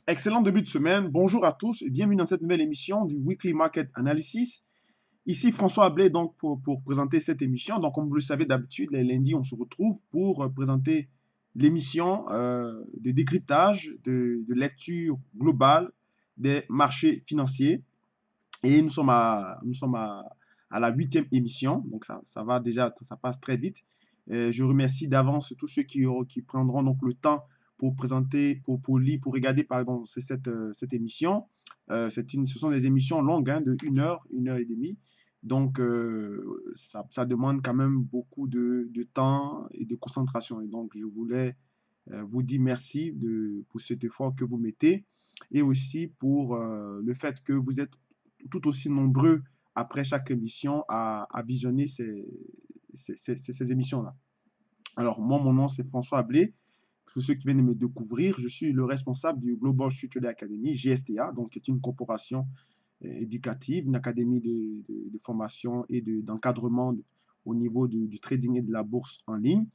Excellent début de semaine. Bonjour à tous et bienvenue dans cette nouvelle émission du Weekly Market Analysis. Ici François Ablé donc pour présenter cette émission. Donc comme vous le savez d'habitude, les lundis on se retrouve pour présenter l'émission de décryptage, de lecture globale des marchés financiers. Et nous sommes à la huitième émission. Donc ça va déjà, ça passe très vite. Je remercie d'avance tous ceux qui prendront donc le temps pour présenter, pour lire, pour regarder pardon, cette émission. Ce sont des émissions longues hein, de 1 heure et demie. Donc, ça demande quand même beaucoup de temps et de concentration. Et donc, je voulais vous dire merci pour cet effort que vous mettez et aussi pour le fait que vous êtes tout aussi nombreux après chaque émission à visionner ces émissions-là. Alors, moi, mon nom, c'est François Ablé. Pour ceux qui viennent de me découvrir, je suis le responsable du Global Structured Academy, GSTA, donc c'est une corporation éducative, une académie de formation et d'encadrement au niveau du trading et de la bourse en ligne.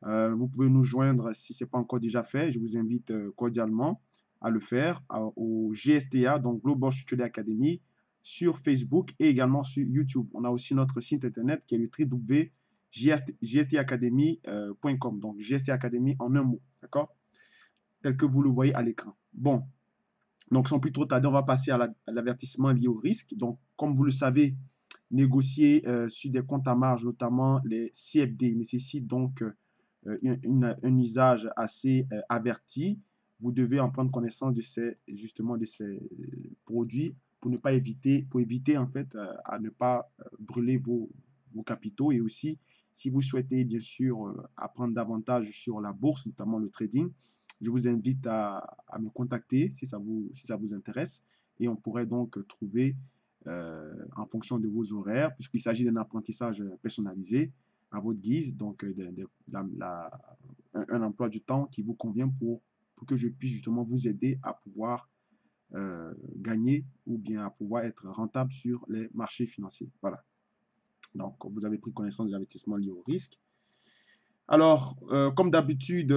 Vous pouvez nous joindre si ce n'est pas encore déjà fait. Je vous invite cordialement à le faire au GSTA, donc Global Structured Academy, sur Facebook et également sur YouTube. On a aussi notre site internet qui est le www.gstacademy.com. Donc GST Academy en un mot, d'accord? Tel que vous le voyez à l'écran. Bon, donc sans plus trop tarder, on va passer à l'avertissement lié au risque. Donc, comme vous le savez, négocier sur des comptes à marge, notamment les CFD, nécessite donc un usage assez averti. Vous devez en prendre connaissance justement de ces produits pour ne pas éviter, pour éviter en fait à ne pas brûler vos capitaux et aussi si vous souhaitez bien sûr apprendre davantage sur la bourse, notamment le trading, je vous invite à me contacter si ça vous intéresse et on pourrait donc trouver en fonction de vos horaires, puisqu'il s'agit d'un apprentissage personnalisé à votre guise, donc un emploi du temps qui vous convient pour que je puisse justement vous aider à pouvoir gagner ou bien à pouvoir être rentable sur les marchés financiers. Voilà. Donc, vous avez pris connaissance de l'investissement lié au risque. Alors, comme d'habitude,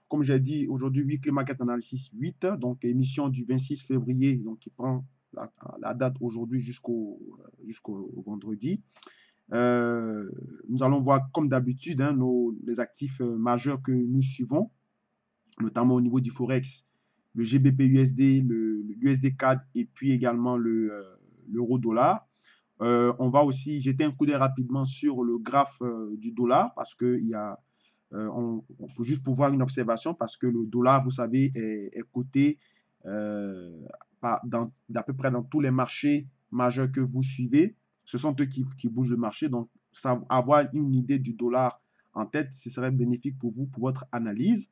comme j'ai dit, aujourd'hui, Weekly Market Analysis 8, donc émission du 26 février, donc qui prend la date aujourd'hui jusqu'au vendredi. Nous allons voir, comme d'habitude, hein, les actifs majeurs que nous suivons, notamment au niveau du Forex, le GBP USD, le USD CAD et puis également l'euro-dollar. On va aussi jeter un coup d'œil rapidement sur le graphe du dollar parce qu'il y a on peut juste pour voir une observation parce que le dollar, vous savez, est coté d'à peu près dans tous les marchés majeurs que vous suivez. Ce sont eux qui bougent le marché. Donc, avoir une idée du dollar en tête, ce serait bénéfique pour vous, pour votre analyse.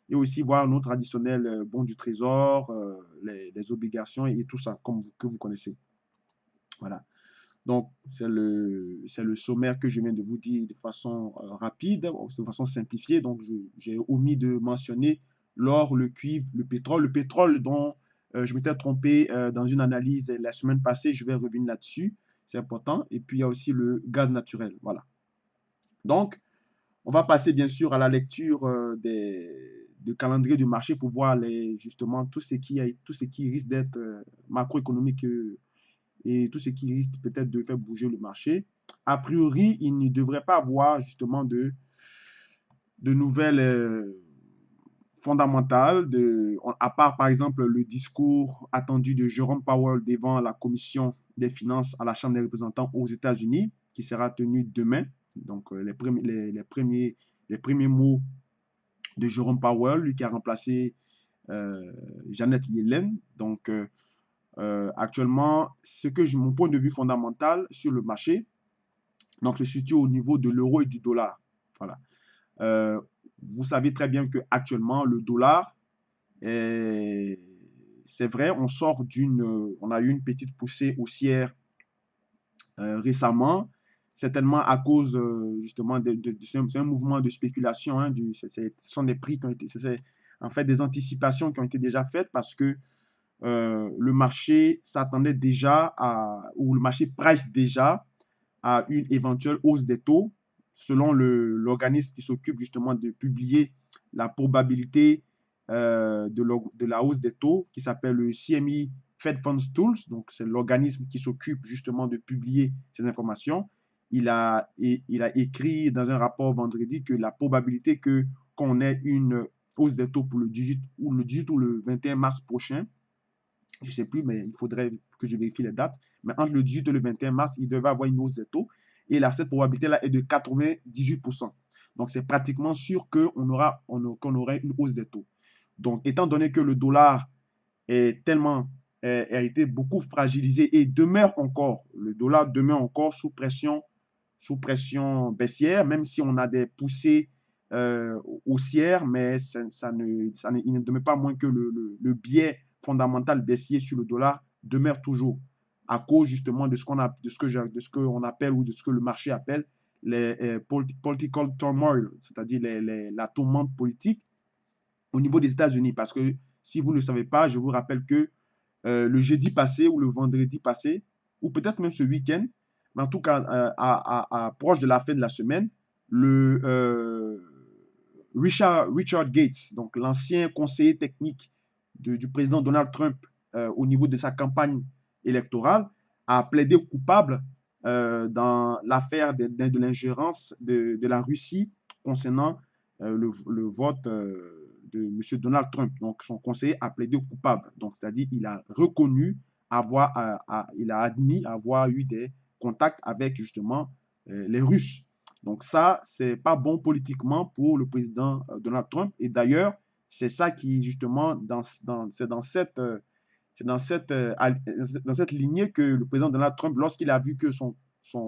Et aussi voir nos traditionnels bons du trésor, les obligations et tout ça, comme que vous connaissez. Voilà. Donc, c'est le sommaire que je viens de vous dire de façon rapide, de façon simplifiée. Donc, j'ai omis de mentionner l'or, le cuivre, le pétrole. Le pétrole dont je m'étais trompé dans une analyse la semaine passée, je vais revenir là-dessus. C'est important. Et puis, il y a aussi le gaz naturel. Voilà. Donc, on va passer bien sûr à la lecture de calendrier du marché pour voir justement tout ce qui risque d'être macroéconomique et tout ce qui risque peut-être de faire bouger le marché. A priori, il ne devrait pas avoir justement de nouvelles fondamentales, à part par exemple le discours attendu de Jerome Powell devant la commission des finances à la Chambre des représentants aux États-Unis, qui sera tenu demain. Donc les premiers mots de Jerome Powell, lui qui a remplacé Janet Yellen. Donc actuellement, mon point de vue fondamental sur le marché, donc se situe au niveau de l'euro et du dollar. Voilà. Euh, Vous savez très bien que actuellement le dollar, c'est vrai, on a eu une petite poussée haussière récemment, certainement à cause justement c'est un mouvement de spéculation. Hein, ce sont des prix qui ont été, c'est en fait des anticipations qui ont été déjà faites parce que le marché s'attendait déjà ou le marché price déjà à une éventuelle hausse des taux, selon l'organisme qui s'occupe justement de publier la probabilité de la hausse des taux qui s'appelle le CME Fed Funds Tools. Donc, c'est l'organisme qui s'occupe justement de publier ces informations. Il a écrit dans un rapport vendredi que la probabilité qu'on ait une hausse des taux pour le 18 ou le 21 mars prochain, je ne sais plus, mais il faudrait que je vérifie les dates. Mais entre le 18 et le 21 mars, il devait avoir une hausse des taux. Et là, cette probabilité-là est de 98%. Donc, c'est pratiquement sûr qu'on aura une hausse des taux. Donc, étant donné que le dollar est tellement, a été beaucoup fragilisé et le dollar demeure encore sous pression baissière, même si on a des poussées haussières, mais il ne demeure pas moins que le biais fondamental baissier sur le dollar demeure toujours à cause justement de ce qu'on appelle ou de ce que le marché appelle les political turmoil, c'est-à-dire la tourmente politique au niveau des États-Unis. Parce que si vous ne le savez pas, je vous rappelle que le jeudi passé ou le vendredi passé, ou peut-être même ce week-end, mais en tout cas proche de la fin de la semaine, le Richard Gates, donc l'ancien conseiller technique du président Donald Trump au niveau de sa campagne électorale, a plaidé coupable dans l'affaire de l'ingérence de la Russie concernant le vote de M. Donald Trump. Donc, son conseiller a plaidé coupable. Donc, c'est-à-dire il a reconnu il a admis avoir eu des contacts avec justement les Russes. Donc ça, c'est pas bon politiquement pour le président Donald Trump. Et d'ailleurs, c'est ça qui justement c'est dans cette lignée que le président Donald Trump, lorsqu'il a vu que son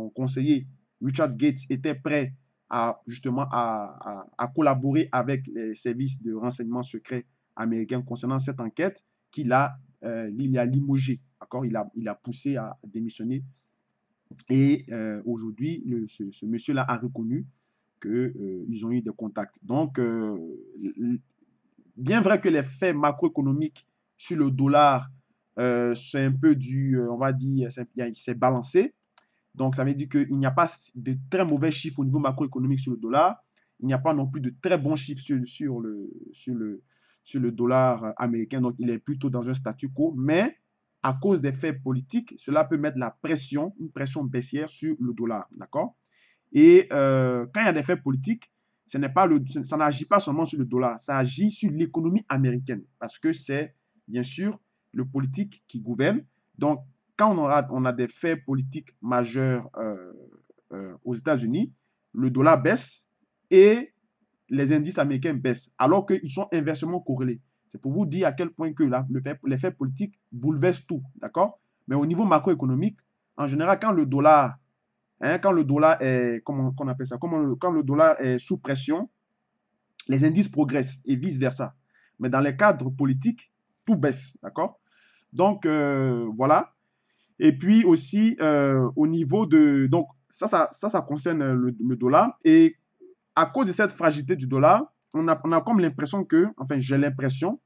conseiller Richard Gates était prêt à justement à collaborer avec les services de renseignement secret américains concernant cette enquête, il a limogé, d'accord, il a poussé à démissionner. Et aujourd'hui, ce monsieur-là a reconnu qu'ils ont eu des contacts. Donc, bien vrai que les faits macroéconomiques sur le dollar, c'est un peu on va dire, c'est balancé. Donc, ça veut dire qu'il n'y a pas de très mauvais chiffres au niveau macroéconomique sur le dollar. Il n'y a pas non plus de très bons chiffres sur le dollar américain. Donc, il est plutôt dans un statu quo. Mais à cause des faits politiques, cela peut mettre une pression baissière sur le dollar. D'accord? Et quand il y a des faits politiques, ça n'agit pas seulement sur le dollar, ça agit sur l'économie américaine parce que c'est bien sûr le politique qui gouverne. Donc, quand on a des faits politiques majeurs aux États-Unis, le dollar baisse et les indices américains baissent, alors qu'ils sont inversement corrélés. C'est pour vous dire à quel point que les faits politiques bouleversent tout, d'accord? Mais au niveau macroéconomique, en général, quand le dollar est, comment on appelle ça, quand le dollar est sous pression, les indices progressent et vice-versa. Mais dans les cadres politiques, tout baisse, d'accord? Donc, voilà. Et puis aussi, au niveau de... Donc, ça concerne le dollar. Et à cause de cette fragilité du dollar, on a comme l'impression enfin, j'ai l'impression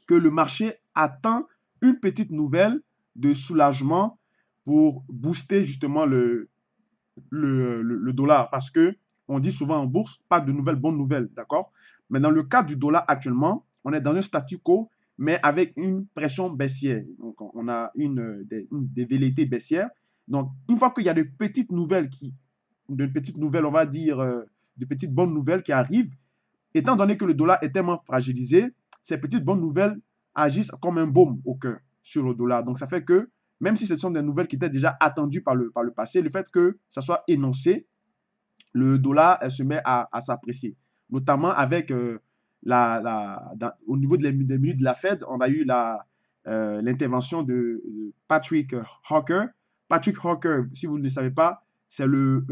que le marché attend une petite nouvelle de soulagement pour booster justement le dollar. Parce que on dit souvent en bourse, pas de nouvelles bonnes nouvelles, d'accord? Mais dans le cas du dollar actuellement, on est dans un statu quo, mais avec une pression baissière. Donc, on a des velléités baissières. Donc, une fois qu'il y a de petites nouvelles, on va dire, de petites bonnes nouvelles qui arrivent, étant donné que le dollar est tellement fragilisé, ces petites bonnes nouvelles agissent comme un baume au cœur sur le dollar. Donc, ça fait que, même si ce sont des nouvelles qui étaient déjà attendues par le passé, le fait que ça soit énoncé, le dollar se met à s'apprécier. Notamment avec au niveau des minutes de la Fed, on a eu l'intervention de Patrick Hawker. Patrick Hawker, si vous ne le savez pas, c'est le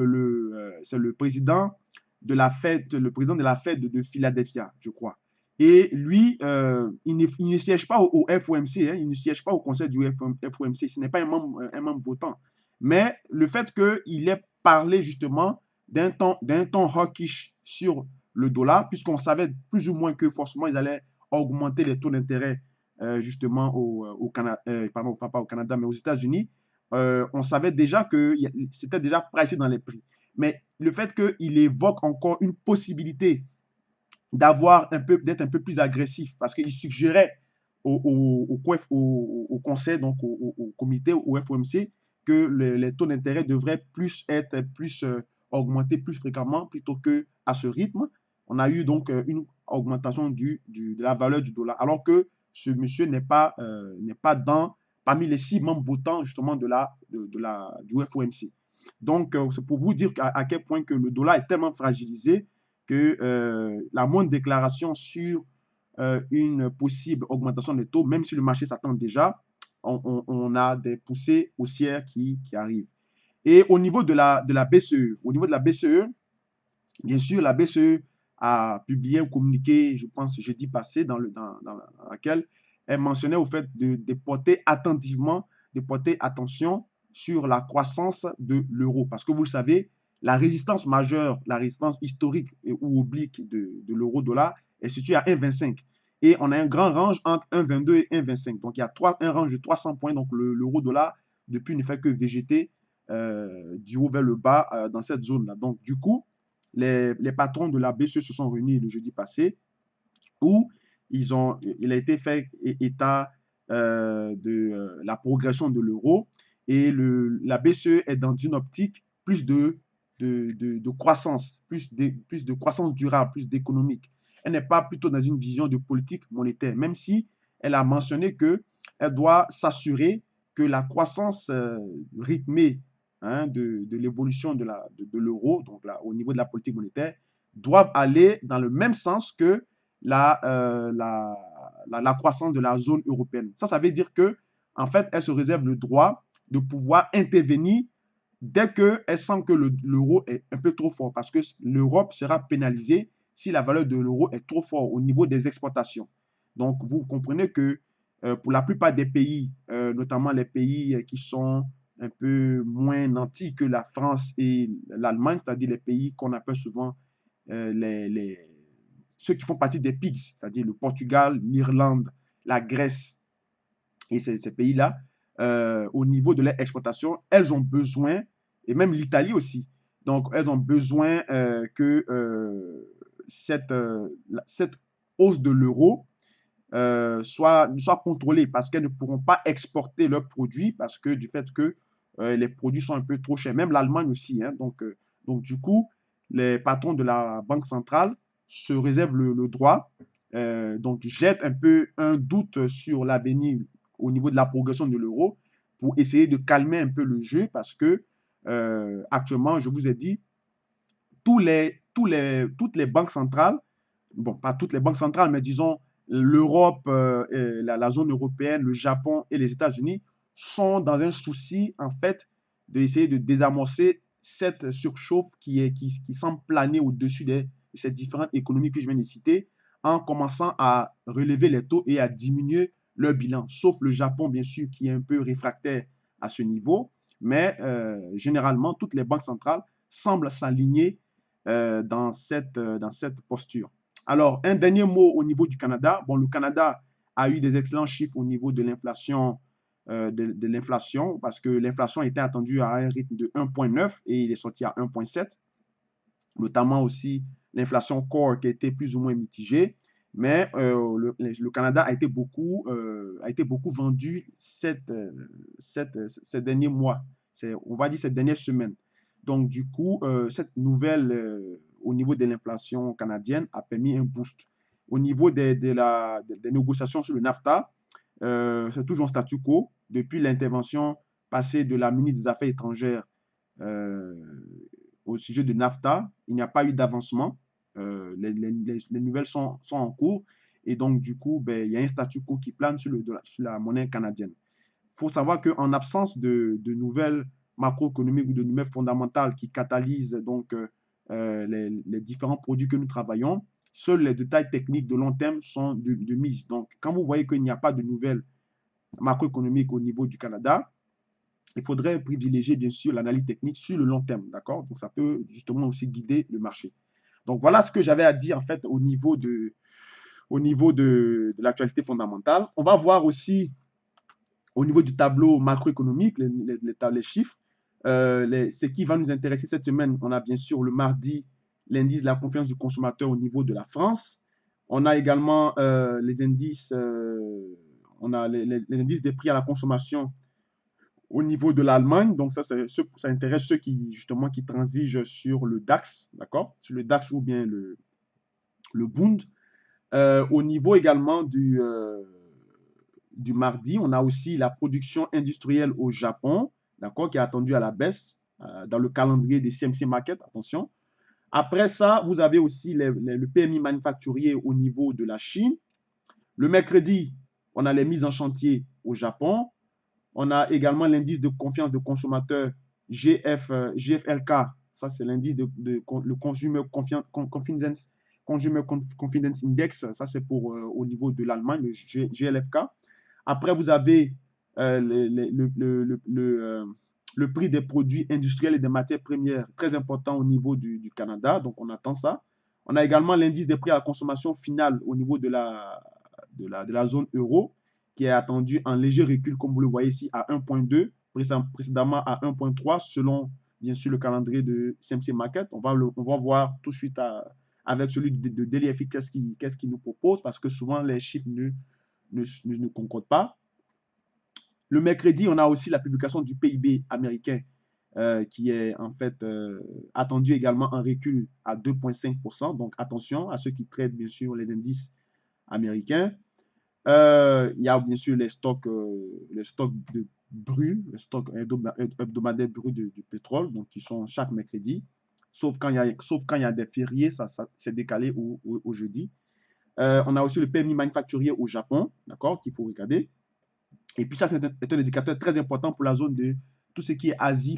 président de la Fed, le président de la Fed de Philadelphia, je crois. Et lui, il ne siège pas au FOMC, hein, il ne siège pas au conseil du FOMC, ce n'est pas un membre votant. Mais le fait qu'il ait parlé justement d'un ton hawkish sur le dollar, puisqu'on savait plus ou moins que forcément ils allaient augmenter les taux d'intérêt justement au Canada, pardon, pas au Canada, mais aux États-Unis. On savait déjà que c'était déjà pricé dans les prix. Mais le fait qu'il évoque encore une possibilité d'être un peu plus agressif parce qu'il suggérait au conseil, donc au comité, au FOMC, que les taux d'intérêt devraient être plus augmentés plus fréquemment plutôt que à ce rythme. On a eu donc une augmentation de la valeur du dollar, alors que ce monsieur n'est pas parmi les 6 membres votants justement du FOMC. Donc, c'est pour vous dire à quel point que le dollar est tellement fragilisé que la moindre déclaration sur une possible augmentation des taux, même si le marché s'attend déjà, on a des poussées haussières qui arrivent. Et de la BCE, au niveau de la BCE, bien sûr, la BCE a publié un communiqué, je pense, jeudi passé, dans laquelle elle mentionnait au fait de porter attentivement, de porter attention sur la croissance de l'euro. Parce que vous le savez, la résistance majeure, la résistance historique ou oblique de l'euro-dollar est située à 1,25. Et on a un grand range entre 1,22 et 1,25. Donc, il y a un range de 300 points. Donc, l'euro-dollar, depuis, ne fait que végéter du haut vers le bas dans cette zone-là. Donc, du coup, les patrons de la BCE se sont réunis le jeudi passé où il a été fait état de la progression de l'euro et la BCE est dans une optique plus de croissance, plus de croissance durable, plus d'économique. Elle n'est pas plutôt dans une vision de politique monétaire, même si elle a mentionné qu'elle doit s'assurer que la croissance rythmée de l'évolution de l'euro, donc là, au niveau de la politique monétaire, doivent aller dans le même sens que la croissance de la zone européenne. Ça veut dire que, en fait, elle se réserve le droit de pouvoir intervenir dès qu'elle sent que l'euro est un peu trop fort, parce que l'Europe sera pénalisée si la valeur de l'euro est trop forte au niveau des exportations. Donc, vous comprenez que pour la plupart des pays, notamment les pays qui sont un peu moins nantis que la France et l'Allemagne, c'est-à-dire les pays qu'on appelle souvent ceux qui font partie des PIGS, c'est-à-dire le Portugal, l'Irlande, la Grèce et ces pays-là, au niveau de leur exportation, elles ont besoin, et même l'Italie aussi, donc elles ont besoin que cette hausse de l'euro soit contrôlée parce qu'elles ne pourront pas exporter leurs produits parce que du fait que les produits sont un peu trop chers. Même l'Allemagne aussi. Hein, donc, du coup, les patrons de la Banque centrale se réservent le droit, donc jettent un peu un doute sur l'avenir au niveau de la progression de l'euro pour essayer de calmer un peu le jeu parce que actuellement, je vous ai dit, toutes les banques centrales, bon, pas toutes les banques centrales, mais disons l'Europe, la zone européenne, le Japon et les États-Unis sont dans un souci, en fait, d'essayer de désamorcer cette surchauffe qui semble planer au-dessus de ces différentes économies que je viens de citer, en commençant à relever les taux et à diminuer leur bilan, sauf le Japon, bien sûr, qui est un peu réfractaire à ce niveau, mais généralement, toutes les banques centrales semblent s'aligner dans cette posture. Alors, un dernier mot au niveau du Canada. Bon, le Canada a eu des excellents chiffres au niveau de l'inflation, parce que l'inflation était attendue à un rythme de 1,9 et il est sorti à 1,7, notamment aussi l'inflation core qui a été plus ou moins mitigée. Mais le Canada a été beaucoup vendu ces derniers mois, on va dire ces dernières semaines. Donc, du coup, cette nouvelle au niveau de l'inflation canadienne a permis un boost. Au niveau des négociations sur le NAFTA, c'est toujours un statu quo. Depuis l'intervention passée de la ministre des Affaires étrangères euh, au sujet de NAFTA, il n'y a pas eu d'avancement. Les nouvelles sont en cours et donc, du coup, ben, il y a un statu quo qui plane sur la monnaie canadienne. Il faut savoir qu'en absence de nouvelles macroéconomiques ou de nouvelles fondamentales qui catalysent donc les différents produits que nous travaillons, seuls les détails techniques de long terme sont de mise. Donc, quand vous voyez qu'il n'y a pas de nouvelles macroéconomiques au niveau du Canada, il faudrait privilégier bien sûr l'analyse technique sur le long terme, d'accord? Donc, ça peut justement aussi guider le marché. Donc, voilà ce que j'avais à dire en fait au niveau de l'actualité fondamentale. On va voir aussi au niveau du tableau macroéconomique, les chiffres. Ce qui va nous intéresser cette semaine, on a bien sûr le mardi l'indice de la confiance du consommateur au niveau de la France. On a également les indices, on a les indices des prix à la consommation au niveau de l'Allemagne. Donc ça intéresse ceux qui justement qui transigent sur le DAX, d'accord? Sur le DAX ou bien le Bund. Au niveau également du mardi, on a aussi la production industrielle au Japon, d'accord, qui est attendue à la baisse dans le calendrier des CMC Market, attention. Après ça, vous avez aussi le PMI manufacturier au niveau de la Chine. Le mercredi, on a les mises en chantier au Japon. On a également l'indice de confiance de consommateur GFLK. Ça, c'est l'indice le Consumer Confidence Index. Ça, c'est pour au niveau de l'Allemagne, le GLFK. Après, vous avez le prix des produits industriels et des matières premières, très important au niveau du Canada. Donc, on attend ça. On a également l'indice des prix à la consommation finale au niveau de la zone euro, qui est attendu en léger recul, comme vous le voyez ici, à 1,2, précédemment à 1,3, selon, bien sûr, le calendrier de CMC Market. On va voir tout de suite avec celui de DLFI qu'est-ce qu'il nous propose, parce que souvent, les chiffres ne concordent pas. Le mercredi, on a aussi la publication du PIB américain qui est en fait attendu également en recul à 2,5%. Donc attention à ceux qui traitent bien sûr les indices américains. Il y a bien sûr les stocks de brut, les stocks hebdomadaires bruts du pétrole, donc qui sont chaque mercredi, sauf quand il y a des fériés, ça c'est décalé au jeudi. On a aussi le PMI manufacturier au Japon, d'accord, qu'il faut regarder. Et puis ça, c'est un indicateur très important pour la zone de tout ce qui est Asie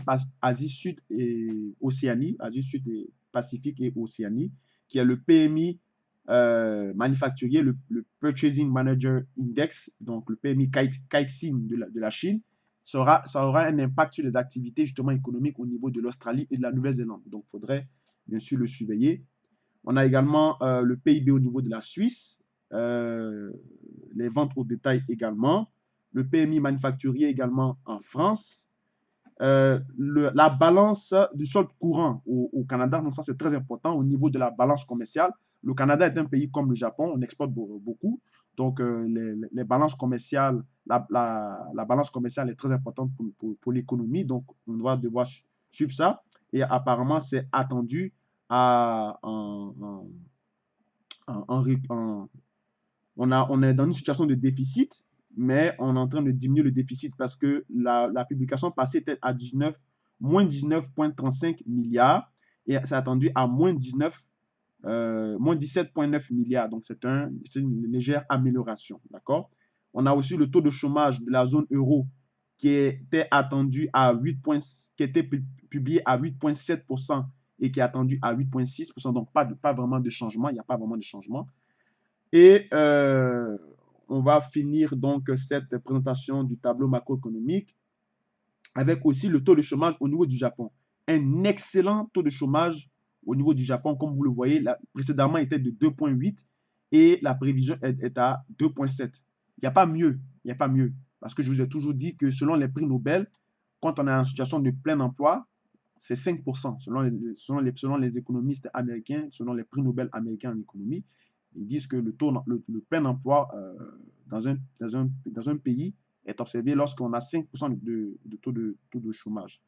Sud et Océanie, Asie Sud et Pacifique et Océanie, qui est le PMI manufacturier, le Purchasing Manager Index, donc le PMI Caixin de la Chine, ça aura un impact sur les activités justement économiques au niveau de l'Australie et de la Nouvelle-Zélande. Donc, il faudrait bien sûr le surveiller. On a également le PIB au niveau de la Suisse, les ventes au détail également, le PMI manufacturier également en France, la balance du solde courant au Canada, donc ça c'est très important au niveau de la balance commerciale. Le Canada est un pays comme le Japon, on exporte beaucoup, donc les balances commerciales, la balance commerciale est très importante pour l'économie, donc on va devoir suivre ça. Et apparemment, c'est attendu à, on est dans une situation de déficit, mais on est en train de diminuer le déficit parce que la publication passée était à moins 19,35 milliards et c'est attendu à moins 17,9 milliards. Donc, c'est une légère amélioration. D'accord? On a aussi le taux de chômage de la zone euro qui était attendu à 8, qui était publié à 8,7% et qui est attendu à 8,6%. Donc, pas vraiment de changement. Il n'y a pas vraiment de changement. Et on va finir donc cette présentation du tableau macroéconomique avec aussi le taux de chômage au niveau du Japon. Un excellent taux de chômage au niveau du Japon, comme vous le voyez, précédemment était de 2,8 et la prévision est à 2,7. Il n'y a pas mieux, il n'y a pas mieux. Parce que je vous ai toujours dit que selon les prix Nobel, quand on est en situation de plein emploi, c'est 5%. Selon les économistes américains, selon les prix Nobel américains en économie, ils disent que le plein emploi dans un pays est observé lorsqu'on a 5% de taux de chômage.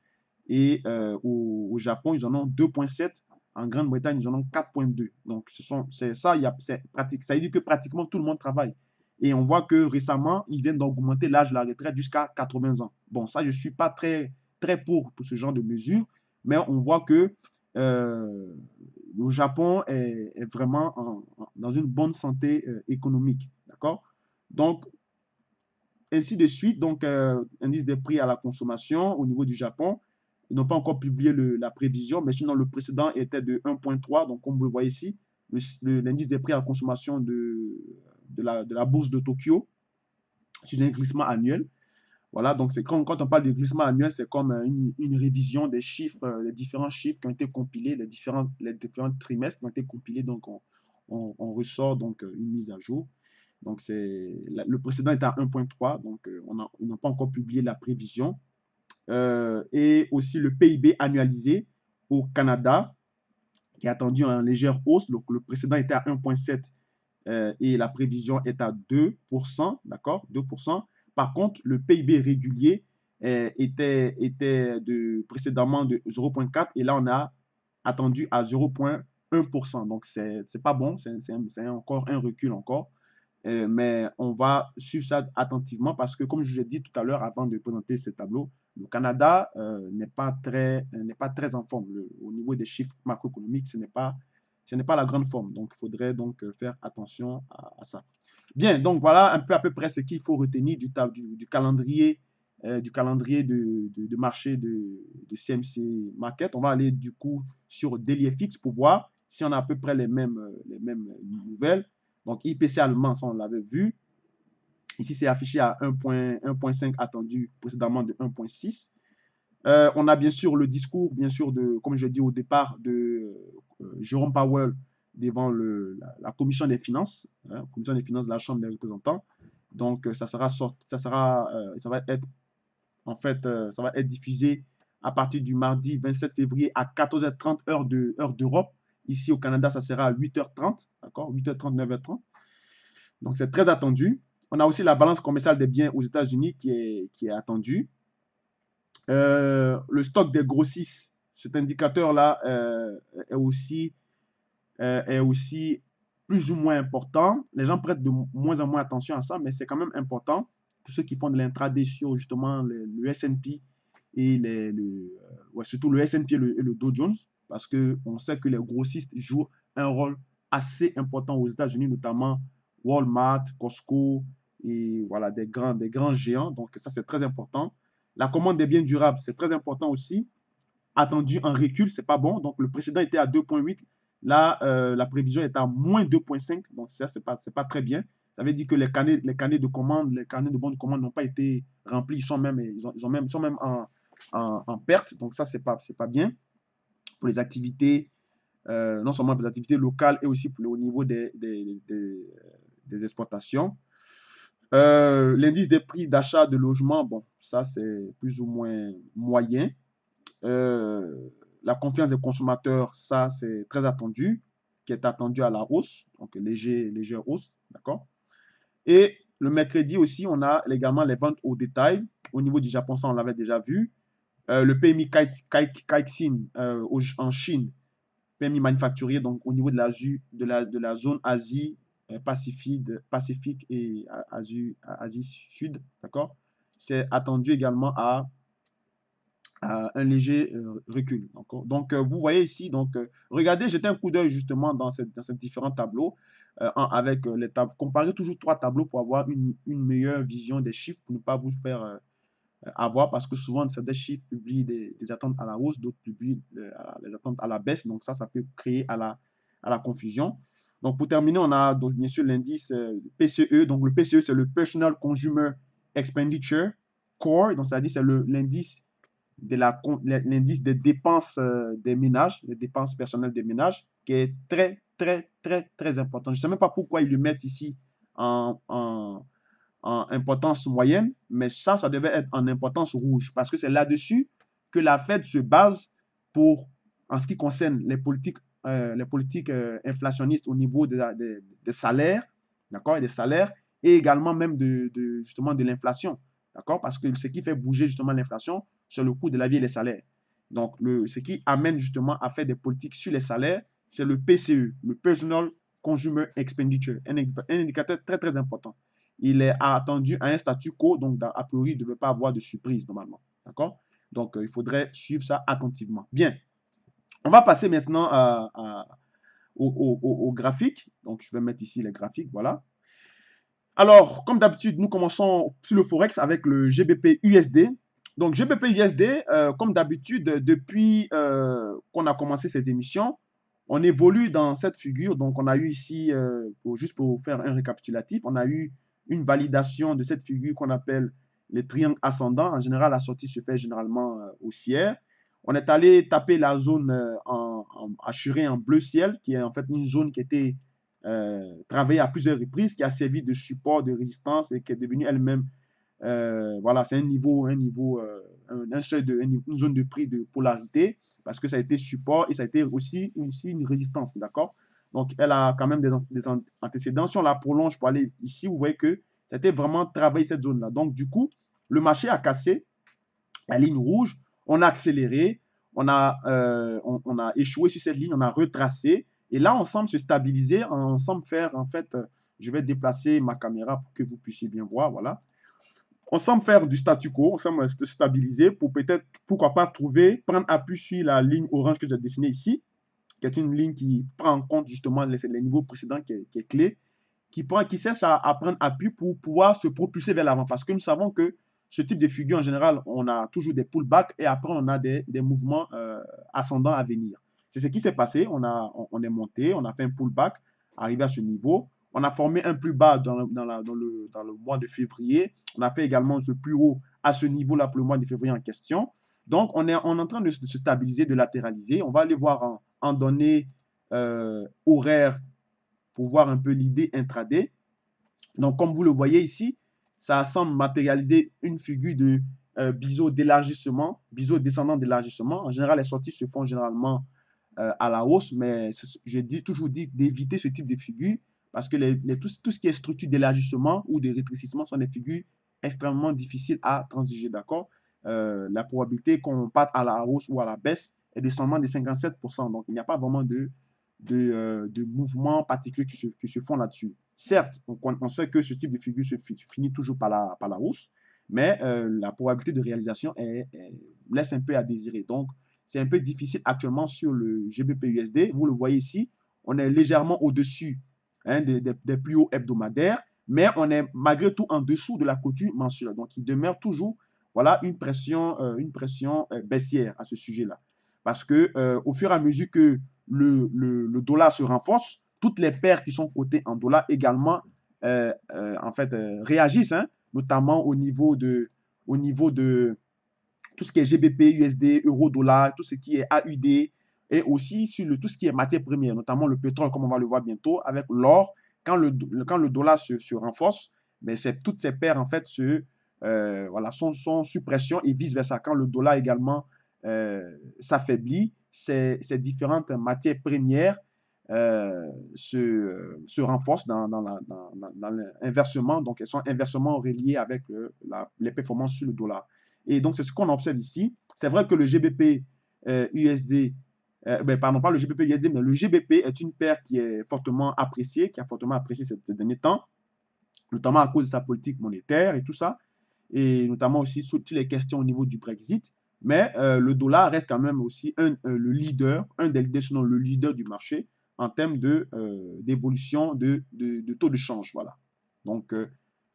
Et au Japon, ils en ont 2,7. En Grande-Bretagne, ils en ont 4,2. Donc, c'est ça, pratique. Ça veut dire que pratiquement tout le monde travaille. Et on voit que récemment, ils viennent d'augmenter l'âge de la retraite jusqu'à 80 ans. Bon, ça, je ne suis pas très pour ce genre de mesures, mais on voit que le Japon est vraiment dans une bonne santé économique. D'accord? Donc, ainsi de suite. Donc, indice des prix à la consommation au niveau du Japon. Ils n'ont pas encore publié la prévision, mais sinon, le précédent était de 1,3. Donc, comme vous le voyez ici, l'indice des prix à la consommation de la bourse de Tokyo, c'est un glissement annuel. Voilà, donc c'est quand on parle de glissement annuel, c'est comme une révision des chiffres, les différents chiffres qui ont été compilés, les différents trimestres qui ont été compilés, donc on ressort donc une mise à jour. Donc le précédent est à 1,3, donc ils n'ont pas encore publié la prévision. Et aussi le PIB annualisé au Canada, qui est attendu en légère hausse. Donc, le précédent était à 1,7 et la prévision est à 2%, d'accord, 2%. Par contre, le PIB régulier était précédemment de 0,4 et là, on a attendu à 0,1%. Donc, c'est pas bon, c'est encore un recul encore. Mais on va suivre ça attentivement parce que, comme je l'ai dit tout à l'heure avant de présenter ce tableau, le Canada n'est pas très en forme. Au niveau des chiffres macroéconomiques, ce n'est pas la grande forme. Donc, il faudrait donc faire attention à ça. Bien, donc voilà un peu à peu près ce qu'il faut retenir du calendrier, de marché de CMC Market. On va aller du coup sur DailyFX pour voir si on a à peu près les mêmes nouvelles. Donc, IPC allemand, ça on l'avait vu. Ici, c'est affiché à 1,5 attendu précédemment de 1,6. On a bien sûr le discours, bien sûr, comme je l'ai dit au départ, de Jérôme Powell devant la commission des finances, hein, commission des finances de la Chambre des représentants. Donc, ça va être, en fait, ça va être diffusé à partir du mardi 27 février à 14h30 heure d'Europe. Ici au Canada, ça sera à 8h30, d'accord, 8h30, 9h30. Donc, c'est très attendu. On a aussi la balance commerciale des biens aux États-Unis qui est attendue. Le stock des grossistes, cet indicateur-là est aussi plus ou moins important. Les gens prêtent de moins en moins attention à ça, mais c'est quand même important pour ceux qui font de l'intraday sur justement le S&P et surtout le S&P et le Dow Jones, parce qu'on sait que les grossistes jouent un rôle assez important aux États-Unis, notamment Walmart, Costco et voilà, des grands géants. Donc ça, c'est très important. La commande des biens durables, c'est très important aussi. Attendu en recul, c'est pas bon. Donc le précédent était à 2,8. Là, la prévision est à moins 2,5. Donc ça, c'est pas très bien. Ça veut dire que les carnets de commande, les carnets de bons de commande n'ont pas été remplis. Ils sont même en perte. Donc ça, c'est pas bien pour les activités, non seulement pour les activités locales et aussi au niveau des exportations. L'indice des prix d'achat de logement, bon, ça c'est plus ou moins moyen. Euh, la confiance des consommateurs, ça c'est très attendu, qui est attendu à la hausse, donc légère hausse, d'accord. Et le mercredi aussi, on a également les ventes au détail. Au niveau du Japon, ça on l'avait déjà vu. Le PMI Caixin en Chine, PMI manufacturier, donc au niveau de la zone Asie, Pacifique et Asie Sud, d'accord. C'est attendu également à un léger recul. Donc, vous voyez ici, donc, regardez, jetez un coup d'œil justement dans ces différents tableaux, avec les tableaux, comparez toujours trois tableaux pour avoir une meilleure vision des chiffres, pour ne pas vous faire avoir, parce que souvent, certains chiffres publient des attentes à la hausse, d'autres publient les attentes à la baisse, donc ça peut créer à la confusion. Donc, pour terminer, on a donc, bien sûr l'indice PCE, donc le PCE, c'est le Personal Consumer Expenditure Core, donc c'est-à-dire c'est l'indice l'indice des dépenses des ménages, les dépenses personnelles des ménages, qui est très, très, très, très important. Je ne sais même pas pourquoi ils le mettent ici en importance moyenne, mais ça devait être en importance rouge, parce que c'est là-dessus que la Fed se base en ce qui concerne les politiques inflationnistes au niveau des salaires, d'accord, des salaires, et également même justement de l'inflation, d'accord, parce que ce qui fait bouger justement l'inflation, c'est le coût de la vie et les salaires. Donc, ce qui amène justement à faire des politiques sur les salaires, c'est le PCE, le Personal Consumer Expenditure, un indicateur très, très important. Il est attendu à un statu quo, donc a priori, il ne devait pas avoir de surprise normalement. D'accord? Donc, il faudrait suivre ça attentivement. Bien. On va passer maintenant au graphique. Donc, je vais mettre ici les graphiques. Voilà. Alors, comme d'habitude, nous commençons sur le Forex avec le GBP USD. Donc, GBP USD, comme d'habitude, depuis qu'on a commencé ces émissions, on évolue dans cette figure. Donc, on a eu ici, juste pour faire un récapitulatif, on a eu une validation de cette figure qu'on appelle les triangles ascendants. En général, la sortie se fait généralement haussière. On est allé taper la zone assurée en bleu ciel, qui est en fait une zone qui était travaillée à plusieurs reprises, qui a servi de support, de résistance et qui est devenue elle-même, voilà, c'est un niveau, un seuil une zone de prix de polarité. parce que ça a été support et ça a été aussi une résistance, d'accord? Donc, elle a quand même des antécédents. Si on la prolonge pour aller ici, vous voyez que ça a été vraiment travaillé cette zone-là. Donc, du coup, le marché a cassé la ligne rouge, on a accéléré, on a échoué sur cette ligne, on a retracé, et là, on semble se stabiliser, on semble faire, en fait, je vais déplacer ma caméra pour que vous puissiez bien voir, voilà. On semble faire du statu quo, on semble se stabiliser pour peut-être, pourquoi pas, prendre appui sur la ligne orange que j'ai dessinée ici, qui est une ligne qui prend en compte justement les niveaux précédents qui est clé, qui cherche à prendre appui pour pouvoir se propulser vers l'avant. Parce que nous savons que ce type de figure, en général, on a toujours des pullbacks et après, on a des mouvements ascendants à venir. C'est ce qui s'est passé. On est monté, on a fait un pullback, arrivé à ce niveau. On a formé un plus bas dans le mois de février. On a fait également ce plus haut à ce niveau-là pour le mois de février en question. Donc, on est en train de se stabiliser, de latéraliser. On va aller voir en données horaires pour voir un peu l'idée intraday. Donc, comme vous le voyez ici, ça semble matérialiser une figure de biseau d'élargissement, biseau descendant d'élargissement. En général, les sorties se font généralement à la hausse, mais j'ai toujours dit d'éviter ce type de figure parce que tout ce qui est structure d'élargissement ou de rétrécissement sont des figures extrêmement difficiles à transiger, d'accord? La probabilité qu'on parte à la hausse ou à la baisse est de seulement de 57%. Donc, il n'y a pas vraiment de mouvements particuliers qui se font là-dessus. Certes, on sait que ce type de figure se finit toujours par la hausse, mais la probabilité de réalisation laisse un peu à désirer. Donc, c'est un peu difficile actuellement sur le GBP-USD. Vous le voyez ici, on est légèrement au-dessus des plus hauts hebdomadaires, mais on est malgré tout en dessous de la clôture mensuelle. Donc, il demeure toujours voilà, une pression baissière à ce sujet-là. Parce que au fur et à mesure que le dollar se renforce, toutes les paires qui sont cotées en dollars également en fait, réagissent, hein, notamment au niveau de tout ce qui est GBP, USD, euro, dollar, tout ce qui est AUD, et aussi sur tout ce qui est matière première, notamment le pétrole, comme on va le voir bientôt, avec l'or. Quand le dollar se renforce, ben toutes ces paires, en fait, voilà, sont sous pression et vice-versa. Quand le dollar également s'affaiblit, ces différentes matières premières se renforcent inversement, donc elles sont inversement reliées avec les performances sur le dollar. Et donc, c'est ce qu'on observe ici. C'est vrai que le GBP USD, pardon, pas le GBP USD, mais le GBP est une paire qui est fortement appréciée, qui a fortement apprécié ces derniers temps, notamment à cause de sa politique monétaire et tout ça, et notamment aussi sur toutes les questions au niveau du Brexit. Mais le dollar reste quand même aussi le leader, sinon le leader du marché en termes d'évolution de taux de change. Voilà. Donc,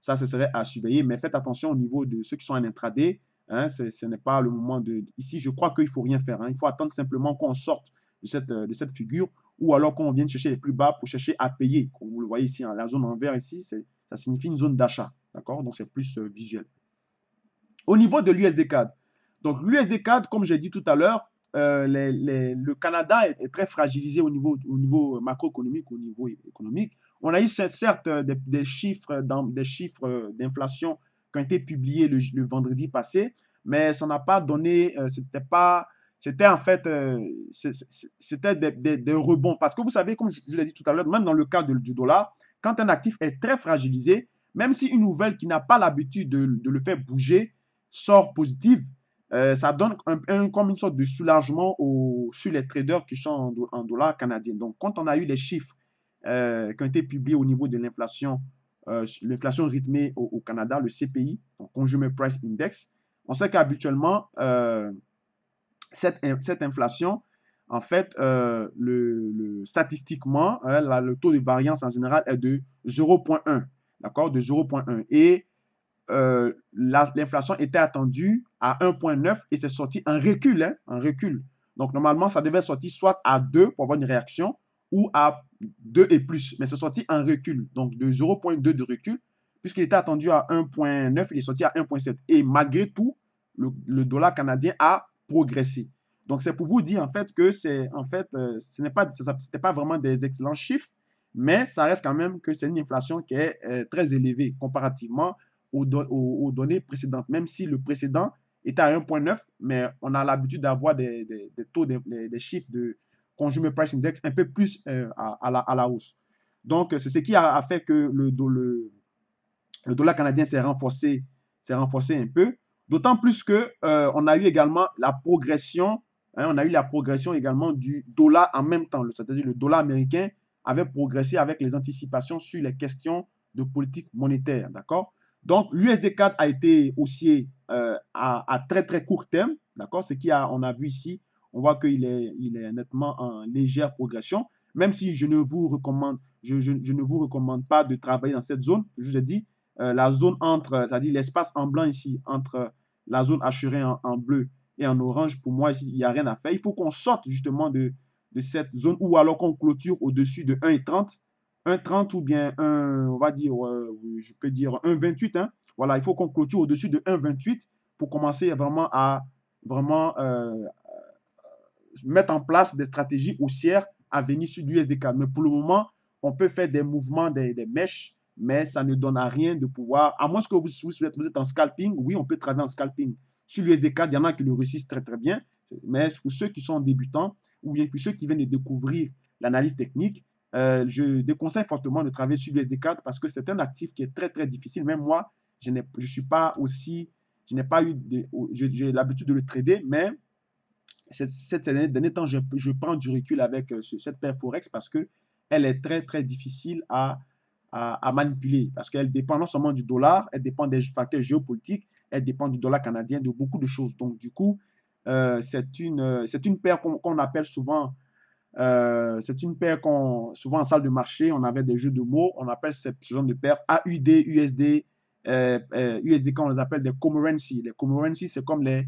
ça, ce serait à surveiller. Mais faites attention au niveau de ceux qui sont en intraday. Hein, ce n'est pas le moment de... Ici, je crois qu'il ne faut rien faire. Hein. Il faut attendre simplement qu'on sorte de cette figure ou alors qu'on vienne chercher les plus bas pour chercher à payer. Comme vous le voyez ici, hein, la zone en vert ici, ça signifie une zone d'achat. D'accord? Donc, c'est plus visuel. Au niveau de l'USD-CAD, donc l'USD-CAD, comme j'ai dit tout à l'heure, le Canada est très fragilisé au niveau macroéconomique, au niveau économique. On a eu certes des chiffres d'inflation qui ont été publiés le vendredi passé, mais ça n'a pas donné, c'était en fait, c'était des rebonds. Parce que vous savez, comme je l'ai dit tout à l'heure, même dans le cas du dollar, quand un actif est très fragilisé, même si une nouvelle qui n'a pas l'habitude de le faire bouger sort positive, ça donne comme une sorte de soulagement sur les traders qui sont en dollars canadiens. Donc, quand on a eu les chiffres qui ont été publiés au niveau de l'inflation rythmée au Canada, le CPI, donc Consumer Price Index, on sait qu'habituellement, cette inflation, en fait, statistiquement, le taux de variance en général est de 0,1, d'accord, de 0,1. Et l'inflation était attendue à 1,9 et c'est sorti en recul, hein, en recul. Donc, normalement, ça devait sortir soit à 2 pour avoir une réaction ou à 2 et plus. Mais c'est sorti en recul, donc de 0,2 de recul, puisqu'il était attendu à 1,9, il est sorti à 1,7. Et malgré tout, le dollar canadien a progressé. Donc, c'est pour vous dire en fait que c'était pas vraiment des excellents chiffres, mais ça reste quand même que c'est une inflation qui est très élevée comparativement aux données précédentes, même si le précédent était à 1,9, mais on a l'habitude d'avoir des taux, des chiffres de Consumer Price Index un peu plus à la hausse. Donc, c'est ce qui a fait que le dollar canadien s'est renforcé un peu. D'autant plus que on a eu également la progression, hein, on a eu la progression également du dollar en même temps. C'est-à-dire le dollar américain avait progressé avec les anticipations sur les questions de politique monétaire, d'accord? Donc, l'USD4 a été haussier à très très court terme, d'accord? Ce on a vu ici, on voit qu'il il est nettement en légère progression, même si je ne vous recommande, je ne vous recommande pas de travailler dans cette zone. Je vous ai dit, la zone entre, c'est-à-dire l'espace en blanc ici, entre la zone assurée en bleu et en orange, pour moi, ici, il n'y a rien à faire. Il faut qu'on sorte justement de cette zone ou alors qu'on clôture au-dessus de 1,30, 1,30 ou bien on va dire, je peux dire 1,28. Hein. Voilà, il faut qu'on clôture au-dessus de 1,28 pour commencer vraiment à vraiment mettre en place des stratégies haussières à venir sur l'USD4. Mais pour le moment, on peut faire des mouvements, des mèches, mais ça ne donne à rien de pouvoir, à moins que vous êtes en scalping, oui, on peut travailler en scalping. Sur l'USD4, il y en a qui le réussissent très très bien, mais pour ceux qui sont débutants, ou bien pour ceux qui viennent de découvrir l'analyse technique, je déconseille fortement de travailler sur l'USD4 parce que c'est un actif qui est très très difficile. Même moi, je suis pas aussi, je n'ai pas eu, j'ai l'habitude de le trader, mais cette dernier temps, je prends du recul avec cette paire Forex parce qu'elle est très, très difficile à manipuler parce qu'elle dépend non seulement du dollar, elle dépend des facteurs géopolitiques, elle dépend du dollar canadien, de beaucoup de choses. Donc, du coup, c'est une paire qu'on appelle souvent, c'est une paire qu'on, souvent en salle de marché, on avait des jeux de mots, on appelle ce genre de paire AUD, USD, USD, quand on les appelle des currency. Les currency, c'est comme les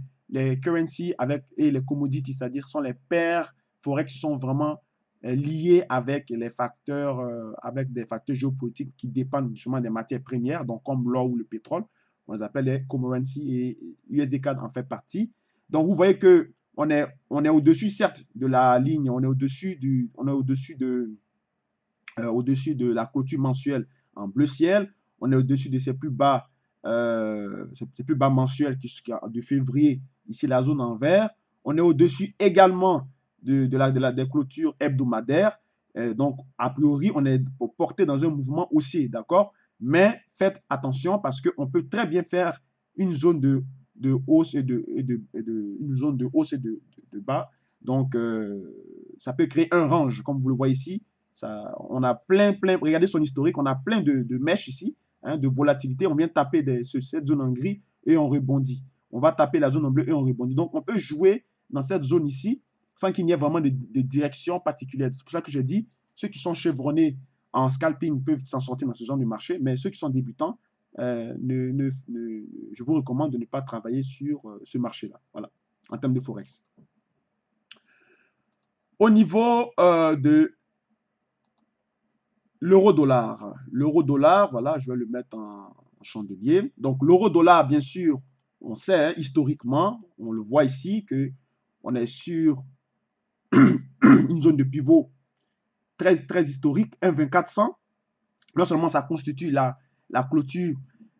currency avec, et les commodities, c'est-à-dire sont les paires forex qui sont vraiment liées avec les facteurs, avec des facteurs géopolitiques qui dépendent justement des matières premières, donc comme l'or ou le pétrole. On les appelle les currency et USD4 en fait partie. Donc vous voyez que on est au-dessus, certes, de la ligne, on est au-dessus de la clôture mensuelle en bleu ciel, on est au-dessus de ses plus bas mensuels de février, ici la zone en vert, on est au-dessus également des clôtures hebdomadaires, donc a priori on est porté dans un mouvement haussier, d'accord? Mais faites attention parce qu'on peut très bien faire une zone de hausse une zone de hausse et de bas, donc ça peut créer un range, comme vous le voyez ici. Ça, on a plein, regardez son historique, on a plein de mèches ici, hein, de volatilité. On vient taper cette zone en gris et on rebondit. On va taper la zone en bleu et on rebondit. Donc, on peut jouer dans cette zone ici sans qu'il n'y ait vraiment de direction particulière. C'est pour ça que j'ai dit, ceux qui sont chevronnés en scalping peuvent s'en sortir dans ce genre de marché, mais ceux qui sont débutants, je vous recommande de ne pas travailler sur ce marché-là. Voilà, en termes de forex. Au niveau de l'euro-dollar. L'euro-dollar, voilà, je vais le mettre en chandelier. Donc, l'euro-dollar, bien sûr, on sait, hein, historiquement, on le voit ici, que on est sur une zone de pivot très, très historique, 1,2400. Non seulement ça constitue la clôture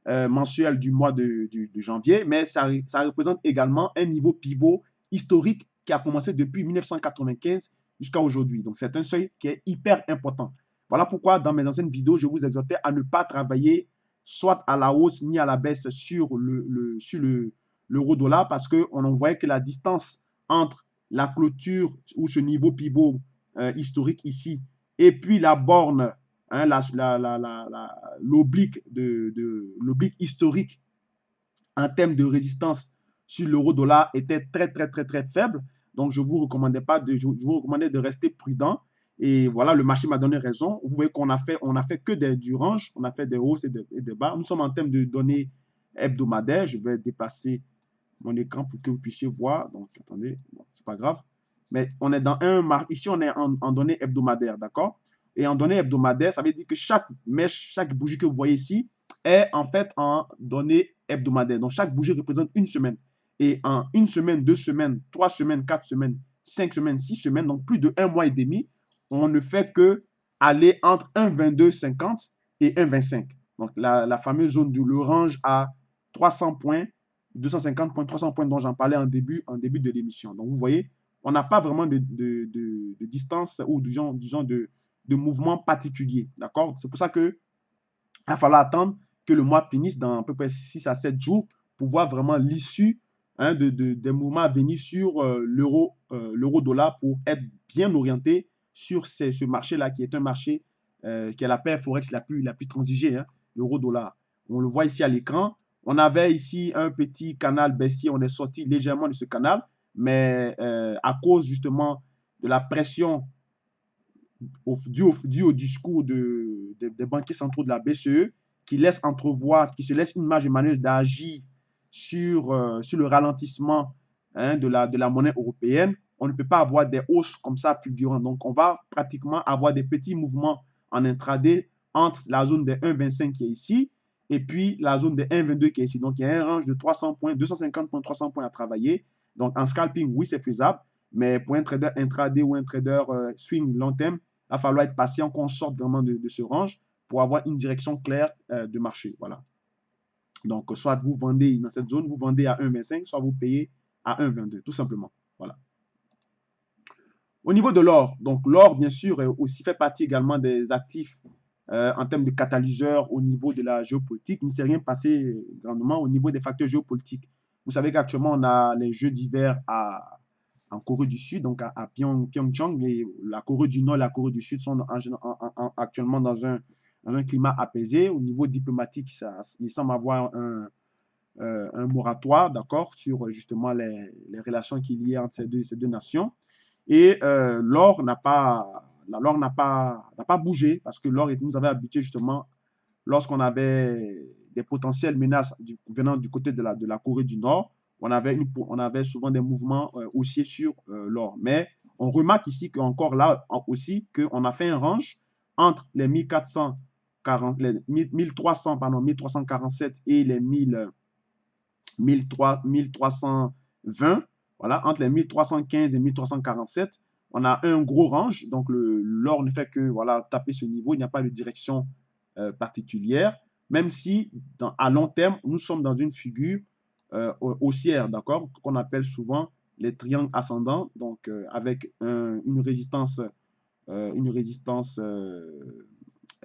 mensuelle du mois de janvier, mais ça représente également un niveau pivot historique qui a commencé depuis 1995 jusqu'à aujourd'hui. Donc, c'est un seuil qui est hyper important. Voilà pourquoi, dans mes anciennes vidéos, je vous exhortais à ne pas travailler soit à la hausse ni à la baisse sur l'euro-dollar parce qu'on voyait que la distance entre la clôture ou ce niveau pivot historique ici et puis la borne, hein, l'oblique historique en termes de résistance sur l'euro-dollar était très, très, très, très faible. Donc, je vous recommandais de rester prudent. Et voilà, le marché m'a donné raison. Vous voyez qu'on a fait que du range, on a fait des hausses et des bas. Nous sommes en termes de données hebdomadaires. Je vais déplacer mon écran pour que vous puissiez voir. Donc, attendez, bon, c'est pas grave. Mais on est dans ici, on est en données hebdomadaires, d'accord? Et en données hebdomadaires, ça veut dire que chaque mèche, chaque bougie que vous voyez ici est en fait en données hebdomadaires. Donc, chaque bougie représente une semaine. Et en une semaine, 2 semaines, 3 semaines, 4 semaines, 5 semaines, 6 semaines, donc plus de 1 mois et demi, on ne fait que aller entre 1,2250 et 1,25. Donc, la fameuse zone de l'orange à 300 points 250 points, 300 points dont j'en parlais en début de l'émission. Donc, vous voyez, on n'a pas vraiment de distance ou disons de mouvement particulier. D'accord? C'est pour ça que il va falloir attendre que le mois finisse dans à peu près 6 à 7 jours pour voir vraiment l'issue des mouvements à venir sur l'euro-dollar pour être bien orienté sur ce marché-là qui est un marché qui est la paire Forex la plus transigée, hein, l'euro-dollar. On le voit ici à l'écran. On avait ici un petit canal baissier. On est sorti légèrement de ce canal, mais à cause justement de la pression dû au discours des banquiers centraux de la BCE qui laisse entrevoir, qui se laisse une marge de manœuvre d'agir sur le ralentissement de la monnaie européenne. On ne peut pas avoir des hausses comme ça fulgurantes. Donc, on va pratiquement avoir des petits mouvements en intraday entre la zone des 1,25 qui est ici et puis la zone des 1,22 qui est ici. Donc, il y a un range de 300 points, 250 points, 300 points à travailler. Donc, en scalping, oui, c'est faisable. Mais pour un trader intraday ou un trader swing long terme, il va falloir être patient qu'on sorte vraiment de ce range pour avoir une direction claire de marché. Voilà. Donc, soit vous vendez dans cette zone, vous vendez à 1,25, soit vous payez à 1,22, tout simplement. Voilà. Au niveau de l'or, donc l'or, bien sûr, aussi fait partie également des actifs en termes de catalyseurs au niveau de la géopolitique. Il ne s'est rien passé grandement au niveau des facteurs géopolitiques. Vous savez qu'actuellement, on a les Jeux d'hiver en Corée du Sud, donc à Pyeongchang, et la Corée du Nord et la Corée du Sud sont actuellement dans un climat apaisé. Au niveau diplomatique, il semble avoir un moratoire, d'accord, sur justement les relations qu'il y a entre ces deux nations. Et l'or n'a pas bougé parce que l'or nous avait habitué justement lorsqu'on avait des potentielles menaces venant du côté de la Corée du Nord, on avait souvent des mouvements haussiers sur l'or. Mais on remarque ici qu'encore là aussi, qu'on a fait un range entre les 1440, les 1300, pardon, 1347 et les 1320. Voilà, entre les 1315 et 1347, on a un gros range. Donc, l'or ne fait que voilà, taper ce niveau. Il n'y a pas de direction particulière, même si à long terme, nous sommes dans une figure haussière, d'accord, qu'on appelle souvent les triangles ascendants, donc avec une résistance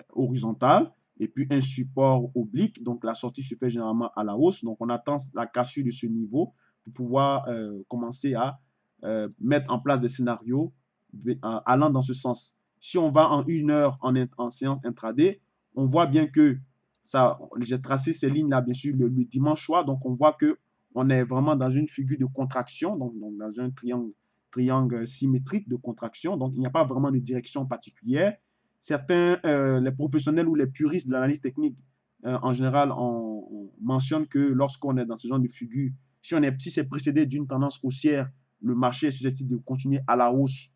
horizontale et puis un support oblique. Donc, la sortie se fait généralement à la hausse. Donc, on attend la cassure de ce niveau pour pouvoir commencer à mettre en place des scénarios allant dans ce sens. Si on va en 1 heure en séance intraday, on voit bien que ça, j'ai tracé ces lignes-là, bien sûr, le dimanche soir. Donc, on voit que on est vraiment dans une figure de contraction, donc dans un triangle symétrique de contraction. Donc, il n'y a pas vraiment de direction particulière. Certains, les professionnels ou les puristes de l'analyse technique, en général, on mentionne que lorsqu'on est dans ce genre de figure, si c'est précédé d'une tendance haussière, le marché est susceptible de continuer à la hausse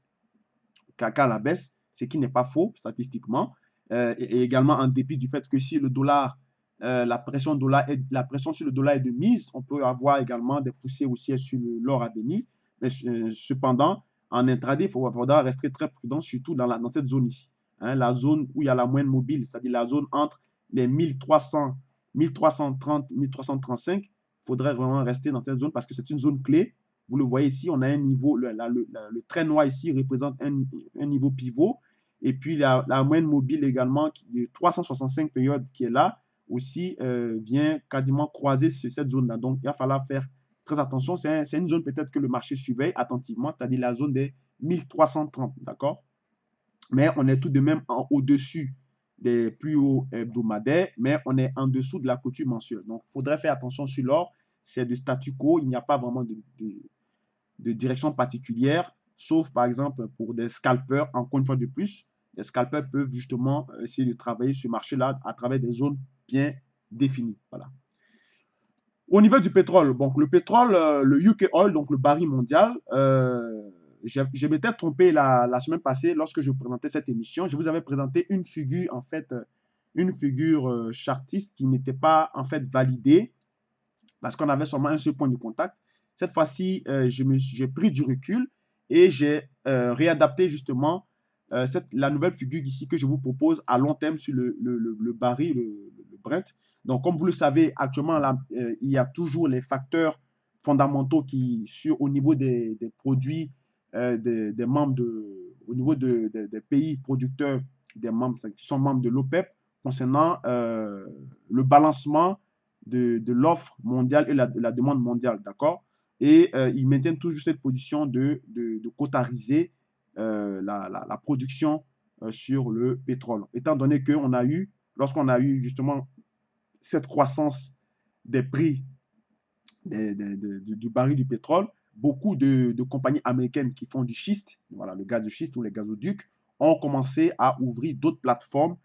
qu'à la baisse, ce qui n'est pas faux statistiquement. Et également en dépit du fait que si le dollar, la pression sur le dollar est de mise, on peut avoir également des poussées haussières sur l'or à venir. Mais cependant, en intraday, il faudra rester très prudent, surtout dans cette zone ici. Hein, la zone où il y a la moyenne mobile, c'est-à-dire la zone entre les 1300, 1330, 1335, il faudrait vraiment rester dans cette zone parce que c'est une zone clé. Vous le voyez ici, on a un niveau, le trait noir ici représente un niveau pivot. Et puis la moyenne mobile également de 365 périodes qui est là aussi vient quasiment croiser sur cette zone-là. Donc, il va falloir faire très attention. C'est une zone peut-être que le marché surveille attentivement, c'est-à-dire la zone des 1330, d'accord? Mais on est tout de même au-dessus des plus hauts hebdomadaires, mais on est en dessous de la clôture mensuelle. Donc, il faudrait faire attention sur l'or. C'est de statu quo. Il n'y a pas vraiment de direction particulière, sauf par exemple pour des scalpeurs, encore une fois de plus. Les scalpeurs peuvent justement essayer de travailler ce marché-là à travers des zones bien définies. Voilà. Au niveau du pétrole, donc le pétrole, le UK Oil, donc le baril mondial, je m'étais trompé la semaine passée lorsque je présentais cette émission. Je vous avais présenté une figure, en fait, une figure chartiste qui n'était pas en fait validée parce qu'on avait seulement un seul point de contact. Cette fois-ci, j'ai pris du recul et j'ai réadapté justement la nouvelle figure ici que je vous propose à long terme sur le baril, le Brent. Donc, comme vous le savez, actuellement, là, il y a toujours les facteurs fondamentaux au niveau des produits des membres au niveau des pays producteurs, des membres qui sont membres de l'OPEP, concernant le balancement de l'offre mondiale et la demande mondiale, d'accord? Et ils maintiennent toujours cette position de quotariser la production sur le pétrole. Étant donné qu'on a eu, lorsqu'on a eu justement cette croissance des prix du baril du pétrole, beaucoup de compagnies américaines qui font du schiste, voilà, le gaz de schiste ou les gazoducs, ont commencé à ouvrir d'autres plateformes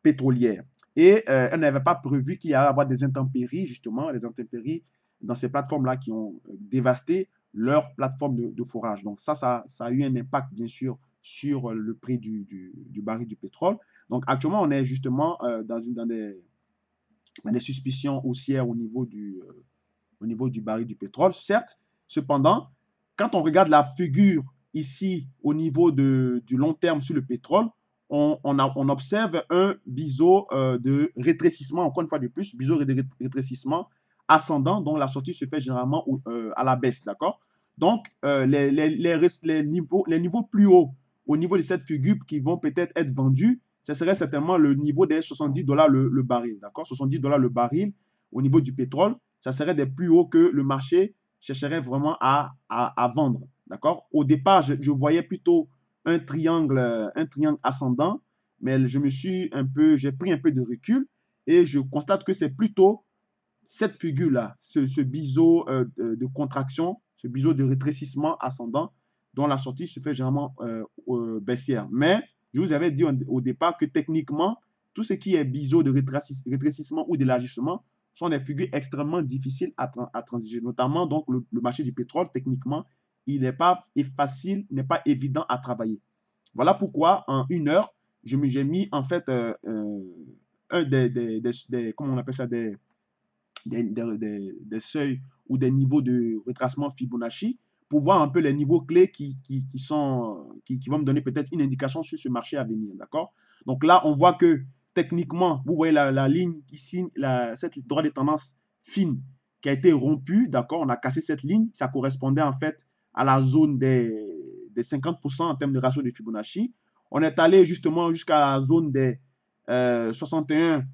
pétrolières. Et elles n'avaient pas prévu qu'il y allait avoir des intempéries, justement, les intempéries dans ces plateformes-là qui ont dévasté leur plateforme de forage. Donc ça a eu un impact, bien sûr, sur le prix du baril du pétrole. Donc actuellement, on est justement dans des suspicions haussières au niveau du baril du pétrole. Certes, cependant, quand on regarde la figure ici au niveau du long terme sur le pétrole, on observe un biseau de rétrécissement, encore une fois de plus, biseau de rétrécissement ascendant, dont la sortie se fait généralement à la baisse, d'accord? Donc, les niveaux plus hauts au niveau de cette figure qui vont peut-être être vendus, ce serait certainement le niveau des 70 dollars le baril, d'accord? 70 dollars le baril au niveau du pétrole, ça serait des plus hauts que le marché chercherait vraiment à vendre. D'accord? Au départ, je voyais plutôt un triangle ascendant, mais j'ai pris un peu de recul et je constate que c'est plutôt cette figure-là, ce biseau de contraction, ce biseau de rétrécissement ascendant, dont la sortie se fait généralement baissière. Mais je vous avais dit au départ que techniquement, tout ce qui est biseau de rétrécissement ou d'élargissement sont des figures extrêmement difficiles à transiger. Notamment, donc, le marché du pétrole, techniquement, il n'est pas facile, n'est pas évident à travailler. Voilà pourquoi, en une heure, j'ai mis en fait un comment on appelle ça, des seuils ou des niveaux de retracement Fibonacci pour voir un peu les niveaux clés qui vont me donner peut-être une indication sur ce marché à venir. D'accord? Donc là, on voit que techniquement, vous voyez la ligne ici, cette droite de tendance fine qui a été rompue. D'accord? On a cassé cette ligne. Ça correspondait en fait à la zone des 50% en termes de ratio de Fibonacci. On est allé justement jusqu'à la zone des 61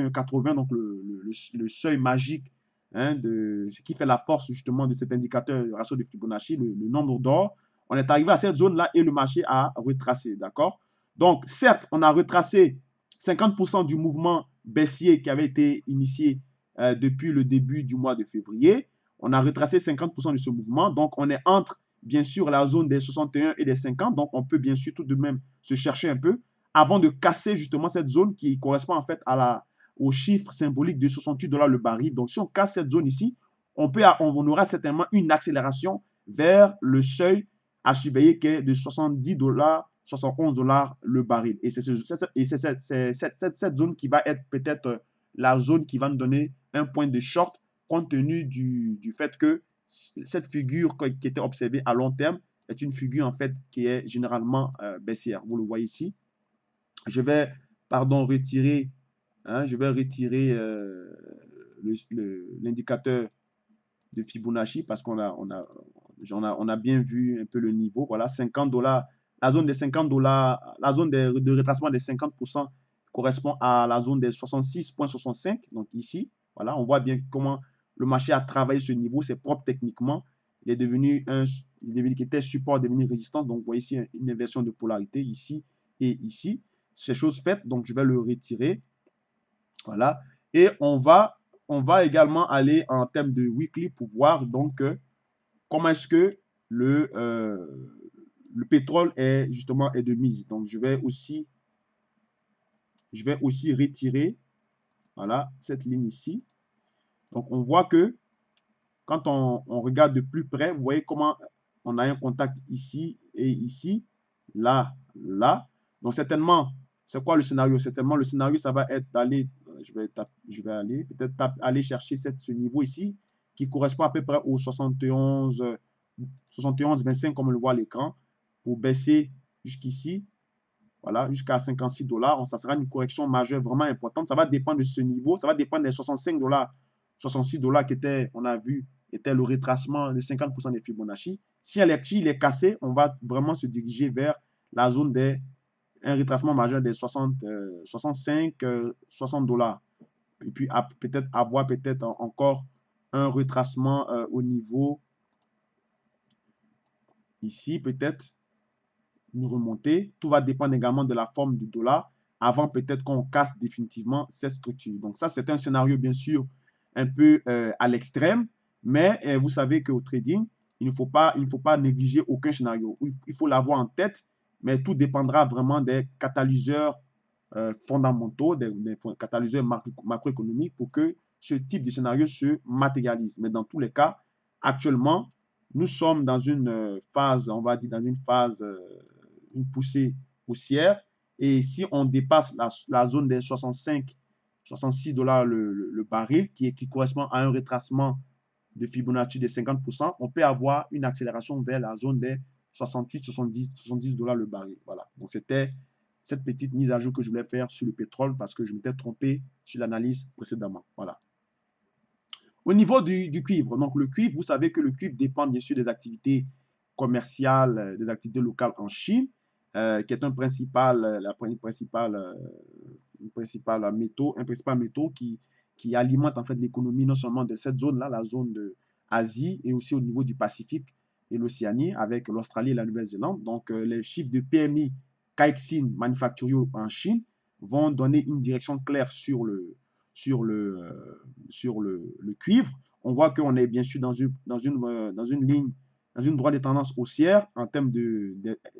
80, donc le seuil magique, hein, de ce qui fait la force justement de cet indicateur ratio de Fibonacci, le nombre d'or. On est arrivé à cette zone-là et le marché a retracé, d'accord? Donc, certes, on a retracé 50% du mouvement baissier qui avait été initié depuis le début du mois de février. On a retracé 50% de ce mouvement. Donc, on est entre, bien sûr, la zone des 61 et des 50. Donc, on peut bien sûr tout de même se chercher un peu avant de casser justement cette zone qui correspond en fait au chiffre symbolique de 68 dollars le baril. Donc, si on casse cette zone ici, on aura certainement une accélération vers le seuil à surveiller qui est de 70 dollars, 71 dollars le baril. Et c'est cette zone qui va être peut-être la zone qui va nous donner un point de short compte tenu du fait que cette figure qui était observée à long terme est une figure en fait qui est généralement baissière. Vous le voyez ici. Je vais, pardon, retirer, hein, je vais retirer l'indicateur de Fibonacci parce on a bien vu un peu le niveau. Voilà, 50 dollars, la zone des 50 dollars, la zone de retracement des 50% correspond à la zone des 66,65. Donc ici, voilà, on voit bien comment le marché a travaillé ce niveau, c'est propre techniquement. Il est devenu qui était support, devenu résistance. Donc, vous voyez ici une inversion de polarité ici et ici. C'est chose faite, donc je vais le retirer. Voilà. Et on va également aller en termes de weekly pour voir donc comment est-ce que le pétrole est justement est de mise. Donc je vais aussi retirer voilà, cette ligne ici. Donc on voit que quand on regarde de plus près, vous voyez comment on a un contact ici et ici, là, là. Donc certainement, c'est quoi le scénario? Certainement, le scénario, ça va être d'aller, je vais aller peut-être aller chercher ce niveau ici, qui correspond à peu près au 71, 25 comme on le voit à l'écran, pour baisser jusqu'ici. voilà, jusqu'à 56 $. Ça sera une correction majeure vraiment importante. Ça va dépendre de ce niveau. Ça va dépendre des 65 $, 66 $ qui était, on a vu, était le retracement de 50% des Fibonacci. Si il est cassé, on va vraiment se diriger vers la zone des un retracement majeur des 65, 60 $. Et puis peut-être avoir peut-être encore un retracement au niveau ici, peut-être une remontée. Tout va dépendre également de la forme du dollar avant peut-être qu'on casse définitivement cette structure. Donc ça, c'est un scénario bien sûr un peu à l'extrême, mais vous savez qu'au trading, il ne faut pas négliger aucun scénario. Il faut l'avoir en tête, mais tout dépendra vraiment des catalyseurs fondamentaux, des catalyseurs macroéconomiques pour que ce type de scénario se matérialise. Mais dans tous les cas, actuellement, nous sommes dans une phase, on va dire, dans une phase, une poussée haussière. Et si on dépasse la zone des 65, 66 $ le baril, qui correspond à un retracement de Fibonacci de 50%, on peut avoir une accélération vers la zone des 68, 70, 70 $ le baril. Voilà. Donc, c'était cette petite mise à jour que je voulais faire sur le pétrole parce que je m'étais trompé sur l'analyse précédemment. Voilà. Au niveau du cuivre, donc le cuivre, vous savez que le cuivre dépend bien sûr des activités commerciales, des activités locales en Chine, qui est un principal métaux qui alimente en fait l'économie non seulement de cette zone-là, la zone de Asie, et aussi au niveau du Pacifique et l'Océanie avec l'Australie et la Nouvelle-Zélande. Donc les chiffres de PMI Caixin Manufacturier en Chine vont donner une direction claire sur le, le cuivre. On voit qu'on est bien sûr dans une ligne, dans une droite de tendance haussière en termes de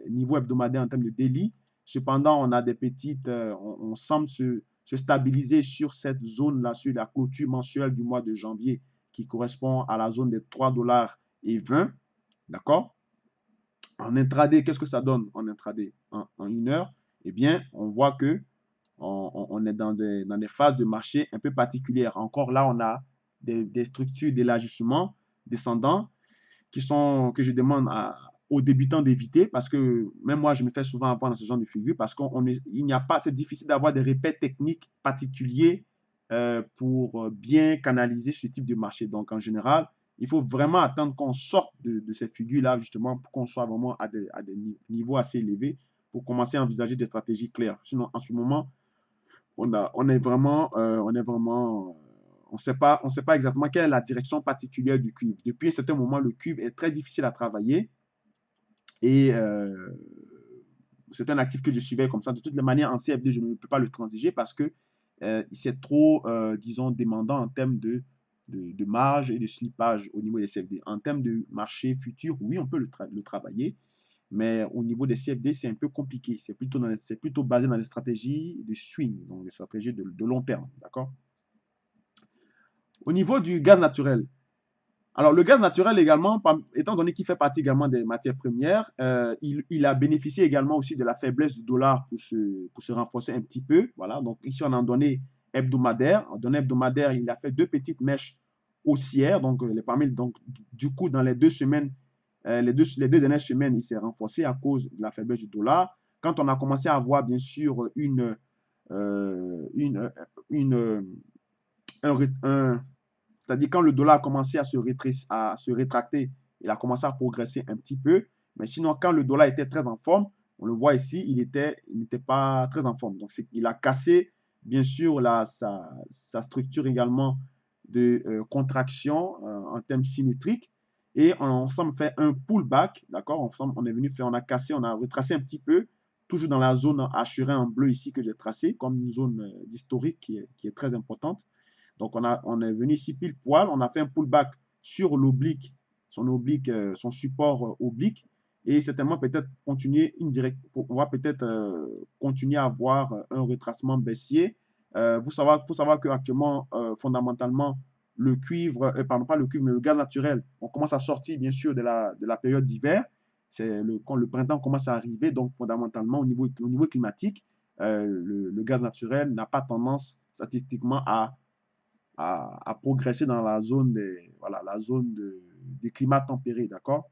niveau hebdomadaire, en termes de daily. Cependant, on a des petites, on semble se stabiliser sur cette zone-là, sur la clôture mensuelle du mois de janvier, qui correspond à la zone des 3,20 $. D'accord? En intraday, qu'est-ce que ça donne en intraday? En une heure, eh bien, on voit que on est dans des phases de marché un peu particulières. Encore là, on a des structures d'élargissement descendant que je demande aux débutants d'éviter parce que même moi, je me fais souvent avoir dans ce genre de figure parce qu'il n'y a pas, c'est difficile d'avoir des repères techniques particuliers pour bien canaliser ce type de marché. Donc, en général, il faut vraiment attendre qu'on sorte de ces figures-là, justement, pour qu'on soit vraiment à des niveaux assez élevés pour commencer à envisager des stratégies claires. Sinon, en ce moment, on est vraiment, on sait pas exactement quelle est la direction particulière du cuivre. Depuis un certain moment, le cuivre est très difficile à travailler et c'est un actif que je suivais comme ça. De toutes les manières, en CFD, je ne peux pas le transiger parce que c'est trop, disons, demandant en termes de marge et de slippage au niveau des CFD. En termes de marché futur, oui, on peut le travailler, mais au niveau des CFD, c'est un peu compliqué. C'est plutôt basé dans les stratégies de swing, donc des stratégies de long terme. D'accord? Au niveau du gaz naturel, alors le gaz naturel également, étant donné qu'il fait partie également des matières premières, il a bénéficié également aussi de la faiblesse du dollar pour se renforcer un petit peu. Voilà, donc ici on a en donné hebdomadaire. En données hebdomadaire, il a fait deux petites mèches haussières. Donc, donc du coup, dans les 2 semaines, les deux dernières semaines, il s'est renforcé à cause de la faiblesse du dollar. Quand on a commencé à avoir, bien sûr, une, une, c'est-à-dire quand le dollar a commencé à se rétracter, il a commencé à progresser un petit peu. Mais sinon, quand le dollar était très en forme, on le voit ici, il n'était pas très en forme. Donc, il a cassé, bien sûr, sa structure également de contraction en termes symétriques. Et on semble faire un pullback, d'accord? On est venu faire, on a cassé, on a retracé un petit peu, toujours dans la zone hachurée en bleu ici que j'ai tracée, comme une zone d'historique qui est très importante. Donc, on est venu ici pile poil, on a fait un pullback sur l'oblique, son support oblique, et certainement peut-être continuer on va peut-être continuer à avoir un retracement baissier. Faut savoir qu'actuellement, fondamentalement, le cuivre, pardon, pas le cuivre, mais le gaz naturel, on commence à sortir bien sûr de la période d'hiver. C'est quand le printemps commence à arriver, donc fondamentalement au niveau climatique, le gaz naturel n'a pas tendance statistiquement à progresser dans la zone voilà, la zone de climat tempéré, d'accord?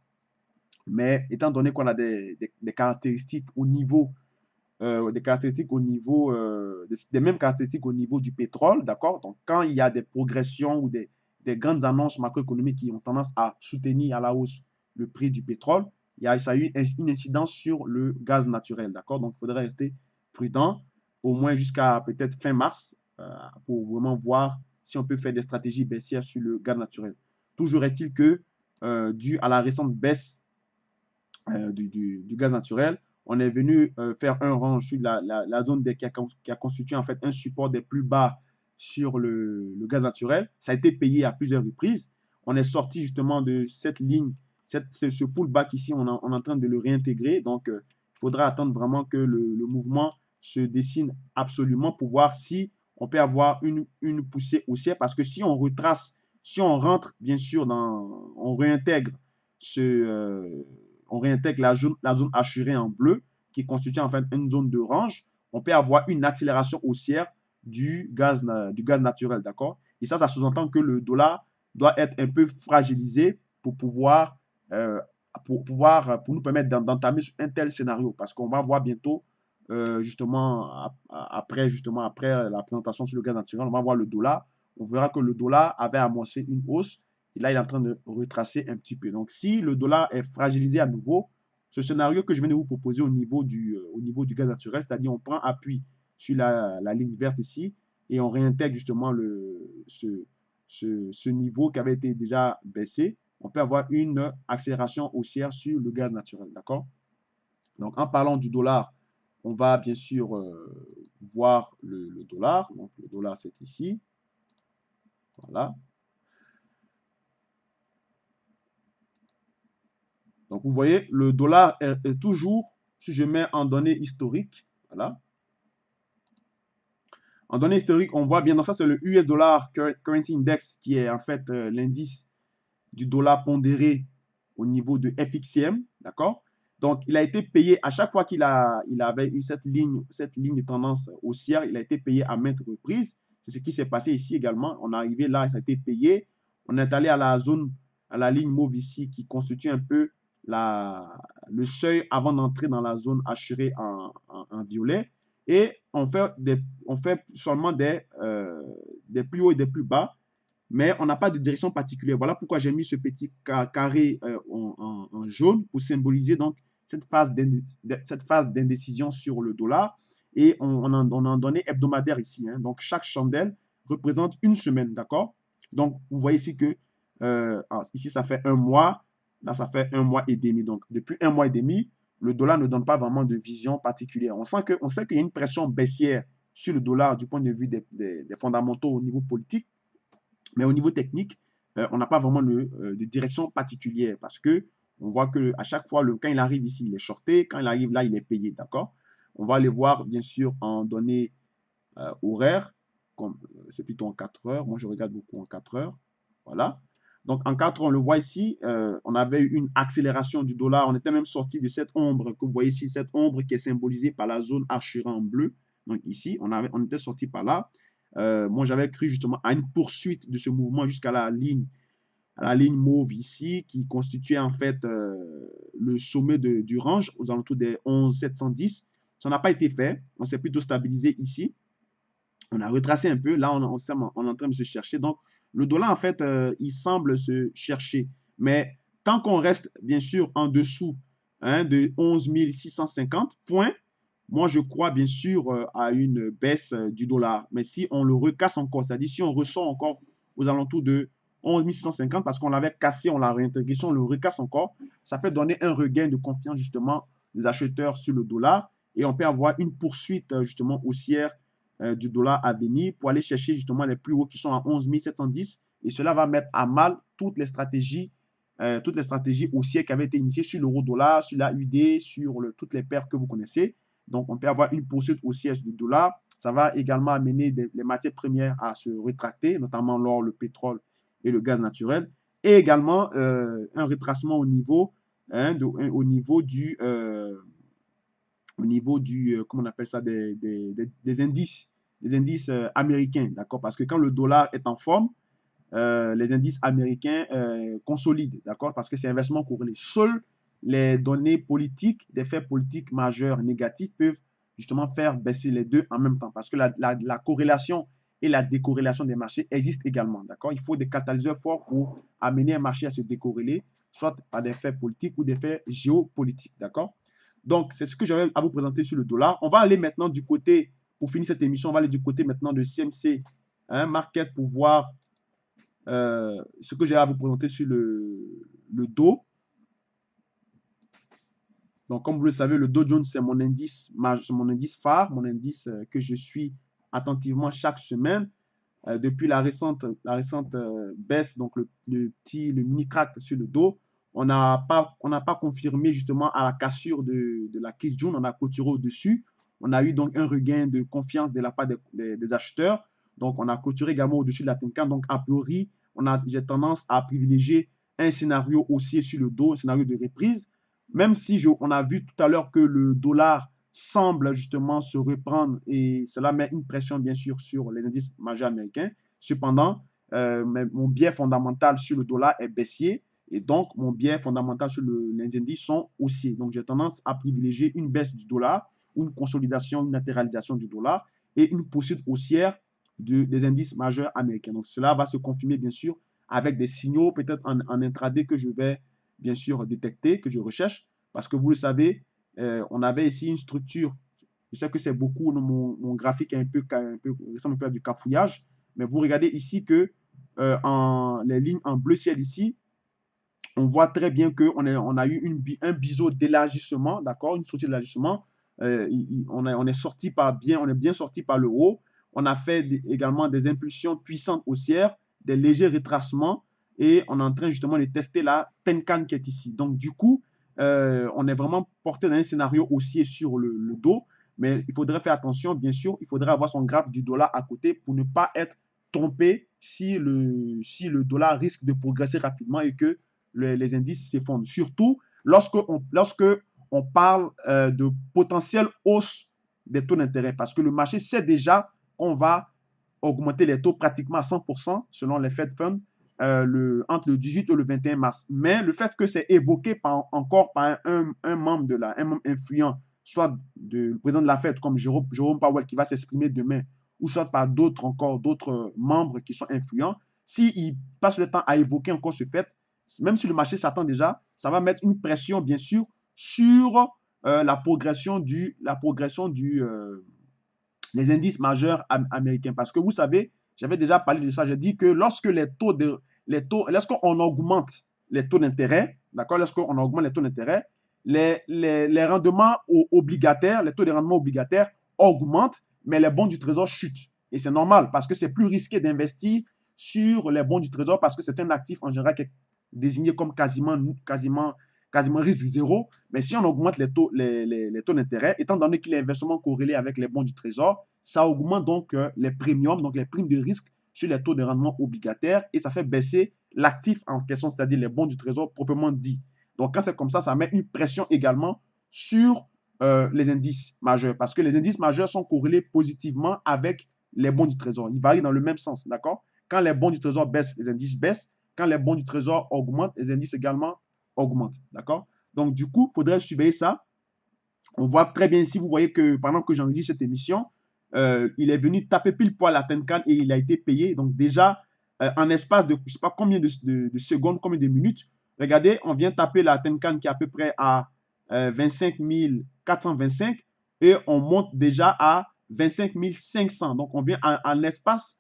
Mais étant donné qu'on a des caractéristiques au niveau des caractéristiques au niveau, des mêmes caractéristiques au niveau du pétrole, d'accord? Donc, quand il y a des progressions ou des grandes annonces macroéconomiques qui ont tendance à soutenir à la hausse le prix du pétrole, ça a eu une incidence sur le gaz naturel, d'accord? Donc, il faudrait rester prudent, au moins jusqu'à peut-être fin mars, pour vraiment voir si on peut faire des stratégies baissières sur le gaz naturel. Toujours est-il que, dû à la récente baisse du gaz naturel, on est venu faire un range sur la zone qui a constitué en fait un support des plus bas sur le gaz naturel. Ça a été payé à plusieurs reprises. On est sorti justement de cette ligne, ce pullback ici, on est en train de le réintégrer. Donc, il faudra attendre vraiment que le mouvement se dessine absolument pour voir si on peut avoir une poussée haussière. Parce que si on retrace, si on rentre bien sûr on réintègre ce, on réintègre la zone hachurée en bleu, qui constitue en fait une zone d'orange, on peut avoir une accélération haussière du gaz naturel, d'accord? Et ça sous-entend que le dollar doit être un peu fragilisé pour pouvoir, pour nous permettre d'entamer un tel scénario, parce qu'on va voir bientôt, justement, après la présentation sur le gaz naturel, on va voir le dollar, on verra que le dollar avait amorcé une hausse, et là, il est en train de retracer un petit peu. Donc, si le dollar est fragilisé à nouveau, ce scénario que je viens de vous proposer au niveau du gaz naturel, c'est-à-dire on prend appui sur la ligne verte ici et on réintègre justement ce niveau qui avait été déjà baissé, on peut avoir une accélération haussière sur le gaz naturel. D'accord? Donc, en parlant du dollar, on va bien sûr voir le dollar. Donc, le dollar, c'est ici. Voilà. Donc, vous voyez, le dollar est toujours, si je mets en données historiques, voilà. En données historiques, on voit bien, donc ça c'est le US Dollar Currency Index, qui est en fait l'indice du dollar pondéré au niveau de FXCM, d'accord? Donc, il a été payé à chaque fois il avait eu cette ligne de tendance haussière, il a été payé à maintes reprises. C'est ce qui s'est passé ici également. On est arrivé là, ça a été payé. On est allé à la zone, à la ligne mauve ici, qui constitue un peu le seuil avant d'entrer dans la zone hachurée en violet. Et on fait seulement des plus hauts et des plus bas, mais on n'a pas de direction particulière. Voilà pourquoi j'ai mis ce petit carré en jaune pour symboliser donc cette phase d'indécision sur le dollar. Et on en donné hebdomadaire ici, hein. Donc, chaque chandelle représente une semaine, d'accord? Donc, vous voyez ici que ici, ça fait un mois. Là, ça fait un mois et demi. Donc, depuis un mois et demi, le dollar ne donne pas vraiment de vision particulière. On sait qu'il y a une pression baissière sur le dollar du point de vue des fondamentaux au niveau politique. Mais au niveau technique, on n'a pas vraiment de direction particulière parce que on voit que à chaque fois, quand il arrive ici, il est shorté. Quand il arrive là, il est payé. D'accord? On va aller voir, bien sûr, en données horaires. C'est plutôt en 4 heures. Moi, je regarde beaucoup en 4 heures. Voilà. Donc, en 4 heures, on le voit ici, on avait eu une accélération du dollar. On était même sorti de cette ombre que vous voyez ici, cette ombre qui est symbolisée par la zone hachurée en bleu. Donc, ici, on était sorti par là. Moi, j'avais cru justement à une poursuite de ce mouvement jusqu'à la ligne mauve ici, qui constituait en fait le sommet du range aux alentours des 11 710. Ça n'a pas été fait. On s'est plutôt stabilisé ici. On a retracé un peu. Là, on est en train de se chercher. Donc, le dollar, en fait, il semble se chercher. Mais tant qu'on reste, bien sûr, en dessous de 11 650 points, moi, je crois bien sûr à une baisse du dollar. Mais si on le recasse encore, c'est-à-dire si on ressort encore aux alentours de 11 650 parce qu'on l'avait cassé, on l'a réintégré, si on le recasse encore, ça peut donner un regain de confiance justement des acheteurs sur le dollar et on peut avoir une poursuite justement haussière du dollar à venir pour aller chercher justement les plus hauts qui sont à 11 710 et cela va mettre à mal toutes les stratégies haussières qui avaient été initiées sur l'euro dollar, sur la UD, sur toutes les paires que vous connaissez. Donc, on peut avoir une poursuite haussière du dollar. Ça va également amener les matières premières à se rétracter, notamment l'or, le pétrole et le gaz naturel. Et également un retracement au niveau, comment on appelle ça, des indices américains, d'accord? Parce que quand le dollar est en forme, les indices américains consolident, d'accord? Parce que c'est inversement corrélé. Seules les données politiques, des faits politiques majeurs négatifs peuvent justement faire baisser les deux en même temps parce que la corrélation et la décorrélation des marchés existent également. D'accord? Il faut des catalyseurs forts pour amener un marché à se décorréler, soit par des faits politiques ou des faits géopolitiques. D'accord? Donc, c'est ce que j'avais à vous présenter sur le dollar. On va aller maintenant du côté, pour finir cette émission, on va aller du côté maintenant de CMC Market pour voir ce que j'ai à vous présenter sur le Dow. Donc, comme vous le savez, le Dow Jones, c'est mon indice phare, mon indice que je suis attentivement chaque semaine. Depuis la récente baisse, donc le mini crack sur le Dow, on n'a pas confirmé justement à la cassure de la Kijun, on a clôturé au-dessus. On a eu donc un regain de confiance de la part des acheteurs. Donc, on a clôturé également au-dessus de la Tenkan. Donc, a priori, j'ai tendance à privilégier un scénario haussier sur le Dow, un scénario de reprise. Même si on a vu tout à l'heure que le dollar semble justement se reprendre et cela met une pression bien sûr sur les indices majeurs américains. Cependant, mon biais fondamental sur le dollar est baissier et donc mon biais fondamental sur les indices sont haussiers. Donc j'ai tendance à privilégier une baisse du dollar, une consolidation, une latéralisation du dollar et une poursuite haussière des indices majeurs américains. Donc cela va se confirmer bien sûr avec des signaux peut-être en intraday que je vais bien sûr détecter, que je recherche, parce que vous le savez, on avait ici une structure. Je sais que c'est beaucoup, mon graphique est ressemble un peu à du cafouillage, mais vous regardez ici que les lignes en bleu ciel ici, on voit très bien qu'on a eu un biseau d'élargissement, d'accord, une structure d'élargissement. On est bien sorti par le haut. On a fait également des impulsions puissantes haussières, des légers retracements, et on est en train justement de tester la Tenkan qui est ici. Donc, du coup, on est vraiment porté dans un scénario haussier sur le dos, mais il faudrait faire attention, bien sûr, il faudrait avoir son graphe du dollar à côté pour ne pas être trompé si le dollar risque de progresser rapidement et que les indices s'effondrent. Surtout lorsque on parle de potentielle hausse des taux d'intérêt, parce que le marché sait déjà qu'on va augmenter les taux pratiquement à 100% selon les Fed Funds entre le 18 et le 21 mars. Mais le fait que c'est évoqué encore par un membre un membre influent, soit le président de la Fed comme Jerome Powell qui va s'exprimer demain, ou soit par d'autres membres qui sont influents, s'il passe le temps à évoquer encore ce fait, même si le marché s'attend déjà, ça va mettre une pression, bien sûr, sur la progression les indices majeurs américains. Parce que vous savez, j'avais déjà parlé de ça, j'ai dit que lorsque lorsqu'on augmente les taux d'intérêt, d'accord, lorsqu'on augmente les taux d'intérêt, les rendements obligataires, les taux de rendement obligataires augmentent, mais les bons du trésor chutent. Et c'est normal parce que c'est plus risqué d'investir sur les bons du trésor parce que c'est un actif en général qui est désigné comme quasiment risque zéro. Mais si on augmente les taux d'intérêt, étant donné qu'il est inversement corrélé avec les bons du trésor, ça augmente donc les premiums, donc les primes de risque sur les taux de rendement obligataires et ça fait baisser l'actif en question, c'est-à-dire les bons du trésor proprement dit. Donc, quand c'est comme ça met une pression également sur les indices majeurs parce que les indices majeurs sont corrélés positivement avec les bons du trésor. Ils varient dans le même sens, d'accord? Quand les bons du trésor baissent, les indices baissent. Quand les bons du trésor augmentent, les indices également augmentent, d'accord? Donc, du coup, il faudrait surveiller ça. On voit très bien ici, vous voyez que pendant que j'enregistre cette émission, il est venu taper pile poil la Tenkan et il a été payé. Donc, déjà, en espace de je ne sais pas combien de secondes, combien de minutes, regardez, on vient taper la Tenkan qui est à peu près à 25 425 et on monte déjà à 25 500. Donc, on vient en espace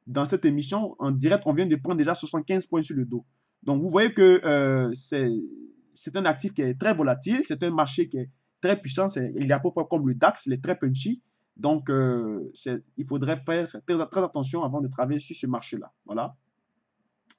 dans cette émission en direct, on vient de prendre déjà 75 points sur le dos. Donc, vous voyez que c'est un actif qui est très volatile, c'est un marché qui est très puissant, il est à peu près comme le DAX, il est très punchy. Donc, il faudrait faire très attention avant de travailler sur ce marché-là. Voilà.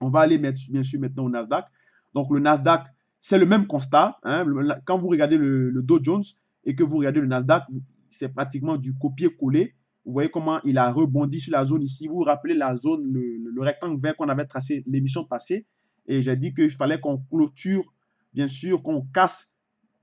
On va aller bien sûr maintenant au Nasdaq. Donc, le Nasdaq, c'est le même constat. Hein. Quand vous regardez le Dow Jones et que vous regardez le Nasdaq, c'est pratiquement du copier-coller. Vous voyez comment il a rebondi sur la zone ici. Vous vous rappelez la zone, le rectangle vert qu'on avait tracé l'émission passée. Et j'ai dit qu'il fallait qu'on clôture, bien sûr, qu'on casse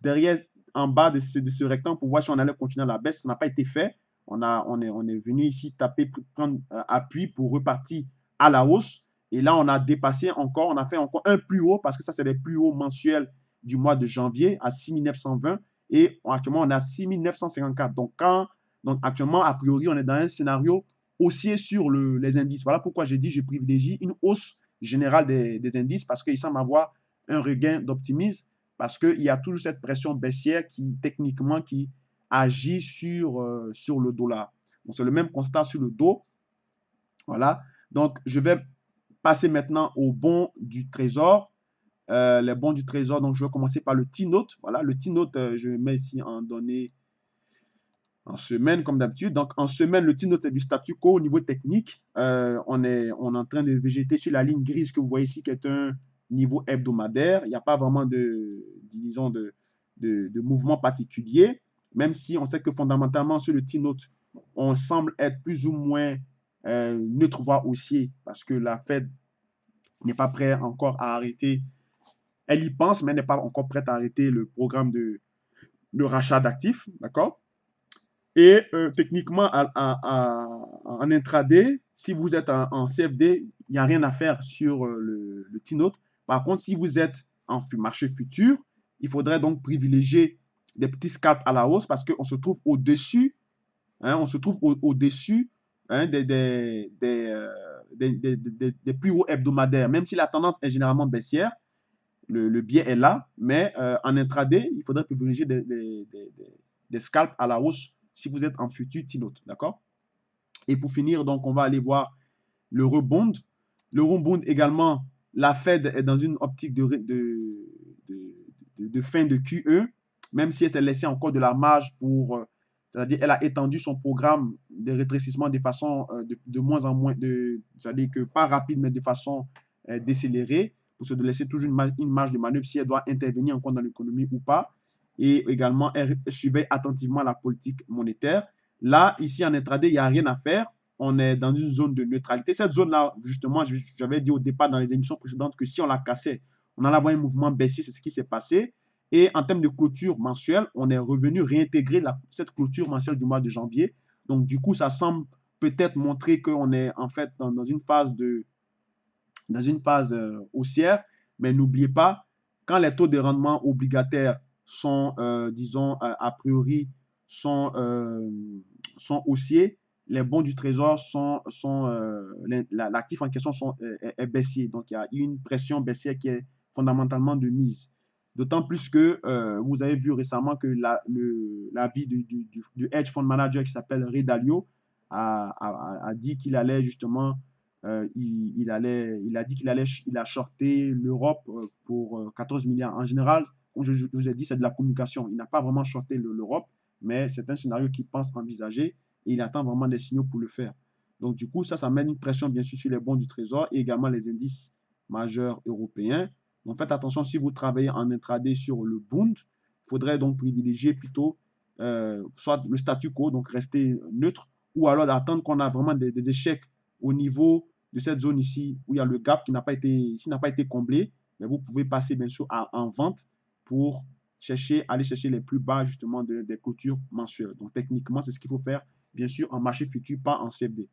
derrière, en bas de ce rectangle pour voir si on allait continuer à la baisse. Ça n'a pas été fait. On est venu ici taper, prendre appui pour repartir à la hausse. Et là, on a dépassé encore, on a fait encore un plus haut parce que ça, c'est les plus hauts mensuels du mois de janvier à 6 920. et actuellement, on est à 6954. Donc actuellement, a priori, on est dans un scénario haussier sur les indices. Voilà pourquoi j'ai dit je privilégie une hausse générale des indices parce qu'il semble avoir un regain d'optimisme parce qu'il y a toujours cette pression baissière qui, techniquement, qui agit sur le dollar. Donc, c'est le même constat sur le dos. Voilà. Donc, je vais passer maintenant aux bons du trésor. Les bons du trésor, donc je vais commencer par le T-Note. Voilà, le T-Note, je mets ici en données en semaine, comme d'habitude. Donc, en semaine, le T-Note est du statu quo au niveau technique. On est en train de végéter sur la ligne grise que vous voyez ici, qui est un niveau hebdomadaire. Il n'y a pas vraiment disons, de mouvement particulier, même si on sait que fondamentalement, sur le T-Note, on semble être plus ou moins neutre, voire haussier, parce que la Fed n'est pas prête encore à arrêter. Elle y pense, mais elle n'est pas encore prête à arrêter le programme de rachat d'actifs, d'accord? Et techniquement, en intraday, si vous êtes en CFD, il n'y a rien à faire sur le T-Note. Par contre, si vous êtes en marché futur, il faudrait donc privilégier des petits scalps à la hausse parce qu'on se trouve au-dessus, hein, on se trouve au-dessus, hein, des plus hauts hebdomadaires. Même si la tendance est généralement baissière, le biais est là, mais en intraday, il faudrait privilégier des scalps à la hausse si vous êtes en futur T-Note, d'accord? Et pour finir, donc, on va aller voir le rebond. Le rebond également, la Fed est dans une optique de fin de QE, même si elle s'est laissée encore de la marge pour, c'est-à-dire elle a étendu son programme de rétrécissement de façon de moins en moins, c'est-à-dire que pas rapide, mais de façon décélérée, pour se laisser toujours une marge de manœuvre si elle doit intervenir encore dans l'économie ou pas. Et également, elle surveille attentivement la politique monétaire. Là, ici en intraday, il n'y a rien à faire. On est dans une zone de neutralité. Cette zone-là, justement, j'avais dit au départ dans les émissions précédentes que si on la cassait, on allait avoir un mouvement baissier. C'est ce qui s'est passé. Et en termes de clôture mensuelle, on est revenu réintégrer cette clôture mensuelle du mois de janvier. Donc, du coup, ça semble peut-être montrer qu'on est en fait dans une phase haussière. Mais n'oubliez pas, quand les taux de rendement obligataires sont, disons, a priori, sont, sont haussiers, les bons du trésor l'actif en question est baissier. Donc, il y a une pression baissière qui est fondamentalement de mise. D'autant plus que vous avez vu récemment que l'avis du hedge fund manager qui s'appelle Ray Dalio a dit qu'il allait justement il a dit il a shorté l'Europe pour 14 milliards. En général, comme je vous ai dit, c'est de la communication. Il n'a pas vraiment shorté l'Europe, mais c'est un scénario qu'il pense envisager et il attend vraiment des signaux pour le faire. Donc, du coup, ça met une pression, bien sûr, sur les bons du Trésor et également les indices majeurs européens. Donc, faites attention, si vous travaillez en intraday sur le Bund, il faudrait donc privilégier plutôt soit le statu quo, donc rester neutre, ou alors d'attendre qu'on a vraiment des échecs au niveau de cette zone ici où il y a le gap qui n'a pas été comblé, mais vous pouvez passer bien sûr en vente pour aller chercher les plus bas justement des clôtures mensuelles. Donc techniquement, c'est ce qu'il faut faire bien sûr en marché futur, pas en CFD.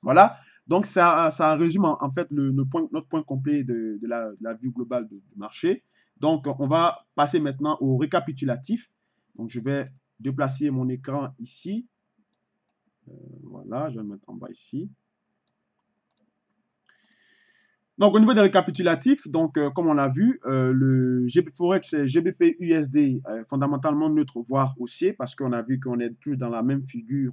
Voilà, donc ça résume en fait notre point complet de la vue globale du marché. Donc on va passer maintenant au récapitulatif. Donc je vais déplacer mon écran ici. Voilà, je vais le mettre en bas ici. Donc, au niveau des récapitulatifs, donc, comme on l'a vu, le Forex GBP USD fondamentalement neutre, voire haussier, parce qu'on a vu qu'on est tous dans la même figure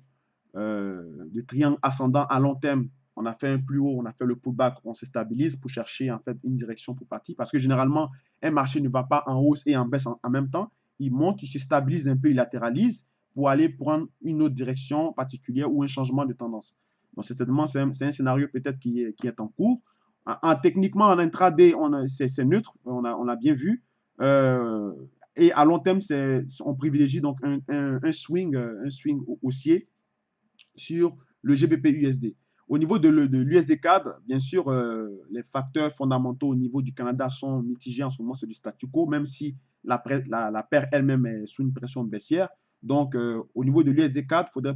de triangle ascendant à long terme. On a fait un plus haut, on a fait le pullback, on se stabilise pour chercher en fait une direction pour partir, parce que généralement, un marché ne va pas en hausse et en baisse en même temps. Il monte, il se stabilise un peu, il latéralise pour aller prendre une autre direction particulière ou un changement de tendance. Donc, certainement, c'est un scénario peut-être qui est en cours. Techniquement, en intraday, c'est neutre, on a bien vu. Et à long terme, on privilégie donc un swing haussier sur le GBP USD. Au niveau de l'USD CAD, bien sûr, les facteurs fondamentaux au niveau du Canada sont mitigés en ce moment, c'est du statu quo, même si la paire elle-même est sous une pression baissière. Donc, au niveau de l'USD CAD, il faudrait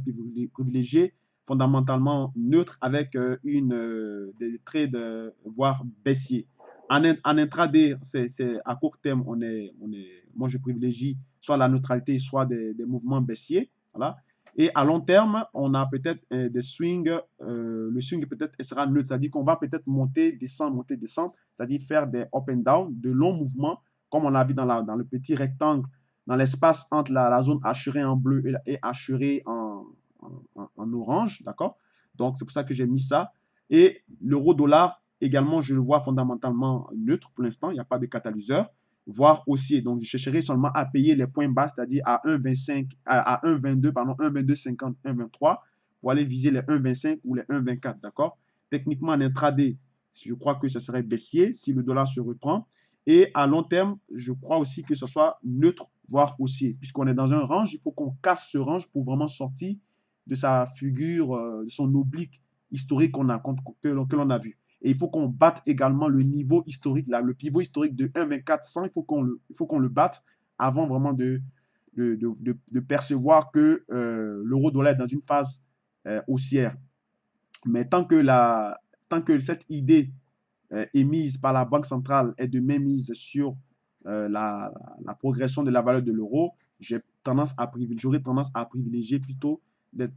privilégier fondamentalement neutre avec des trades voire baissiers. En intraday, à court terme, moi, je privilégie soit la neutralité, soit des mouvements baissiers. Voilà. Et à long terme, on a peut-être des swings. Le swing peut-être sera neutre, c'est-à-dire qu'on va peut-être monter, descendre, c'est-à-dire faire des up and down, de longs mouvements, comme on l'a vu dans le petit rectangle, dans l'espace entre la zone hachurée en bleu et hachurée en orange, d'accord? Donc, c'est pour ça que j'ai mis ça. Et l'euro-dollar, également, je le vois fondamentalement neutre pour l'instant, il n'y a pas de catalyseur, voire haussier. Donc, je chercherai seulement à payer les points bas, c'est-à-dire à 1,25, à 1,22, pardon, 1,2250, 1,23, pour aller viser les 1,25 ou les 1,24, d'accord? Techniquement, en intraday, je crois que ce serait baissier si le dollar se reprend. Et à long terme, je crois aussi que ce soit neutre, voire haussier. Puisqu'on est dans un range, il faut qu'on casse ce range pour vraiment sortir de sa figure, de son oblique historique que l'on a vu. Et il faut qu'on batte également le niveau historique, là, le pivot historique de 1,2400, il faut qu'on le batte avant vraiment de percevoir que l'euro-dollar est dans une phase haussière. Mais tant que cette idée émise par la Banque centrale est de mainmise sur la progression de la valeur de l'euro, j'aurais tendance à privilégier plutôt des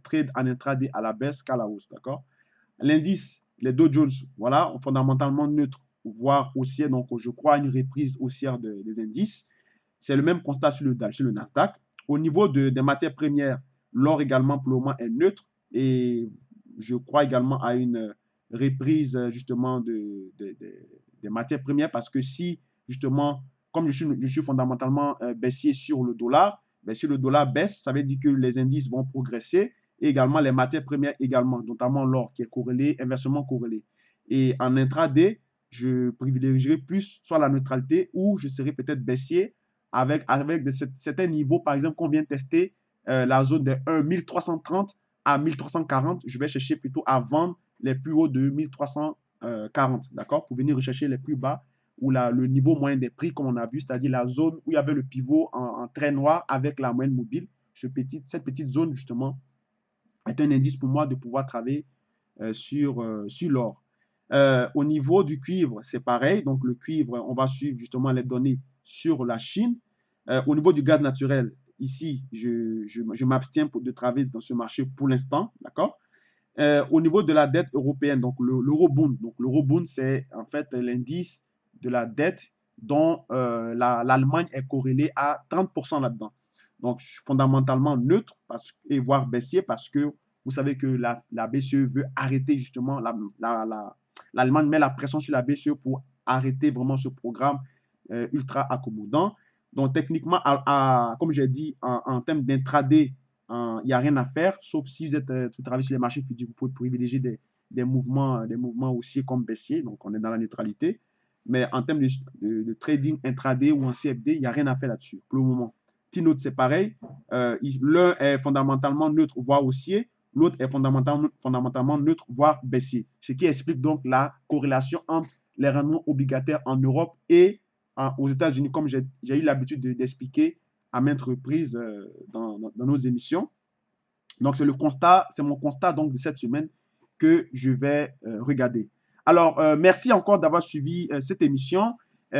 trades en intraday à la baisse qu'à la hausse, d'accord? L'indice, les Dow Jones, voilà, fondamentalement neutre, voire haussier, donc je crois à une reprise haussière des indices. C'est le même constat sur le Nasdaq. Au niveau des matières premières, l'or également pour le moment est neutre et je crois également à une reprise justement des matières premières parce que si justement, comme je suis fondamentalement baissier sur le dollar, ben, si le dollar baisse, ça veut dire que les indices vont progresser et également les matières premières également, notamment l'or qui est corrélé, inversement corrélé. Et en intraday, je privilégierai plus soit la neutralité ou je serai peut-être baissier avec certains niveaux, par exemple, qu'on vient tester la zone de 1330 à 1340. Je vais chercher plutôt à vendre les plus hauts de 1340, d'accord, pour venir rechercher les plus bas ou le niveau moyen des prix, comme on a vu, c'est-à-dire la zone où il y avait le pivot en trait noir avec la moyenne mobile. Cette petite zone, justement, est un indice pour moi de pouvoir travailler sur l'or. Au niveau du cuivre, c'est pareil. Donc, le cuivre, on va suivre justement les données sur la Chine. Au niveau du gaz naturel, ici, je m'abstiens de travailler dans ce marché pour l'instant. D'accord? Au niveau de la dette européenne, donc l'eurobond. Donc, l'eurobond, c'est en fait l'indice de la dette dont l'Allemagne est corrélée à 30% là-dedans. Donc, fondamentalement neutre et voire baissier parce que vous savez que la BCE veut arrêter justement, l'Allemagne met la pression sur la BCE pour arrêter vraiment ce programme ultra accommodant. Donc, techniquement, comme j'ai dit, en termes d'intraday, il n'y a rien à faire, sauf si vous travaillez sur les marchés futurs, vous pouvez privilégier des mouvements haussiers comme baissiers, donc on est dans la neutralité. Mais en termes de trading intraday ou en CFD, il n'y a rien à faire là-dessus pour le moment. T-Note, c'est pareil. L'un est fondamentalement neutre, voire haussier. L'autre est fondamentalement neutre, voire baissier. Ce qui explique donc la corrélation entre les rendements obligataires en Europe et aux États-Unis, comme j'ai eu l'habitude d'expliquer à maintes reprises dans nos émissions. Donc, c'est mon constat donc, de cette semaine que je vais regarder. Alors, merci encore d'avoir suivi cette émission.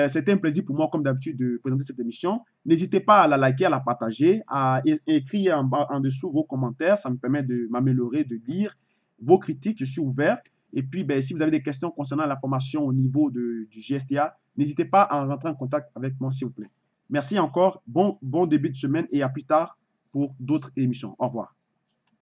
C'était un plaisir pour moi, comme d'habitude, de présenter cette émission. N'hésitez pas à la liker, à la partager, à écrire en dessous vos commentaires. Ça me permet de m'améliorer, de lire vos critiques. Je suis ouvert. Et puis, ben, si vous avez des questions concernant la formation au niveau du GSTA, n'hésitez pas à rentrer en contact avec moi, s'il vous plaît. Merci encore. Bon début de semaine et à plus tard pour d'autres émissions. Au revoir.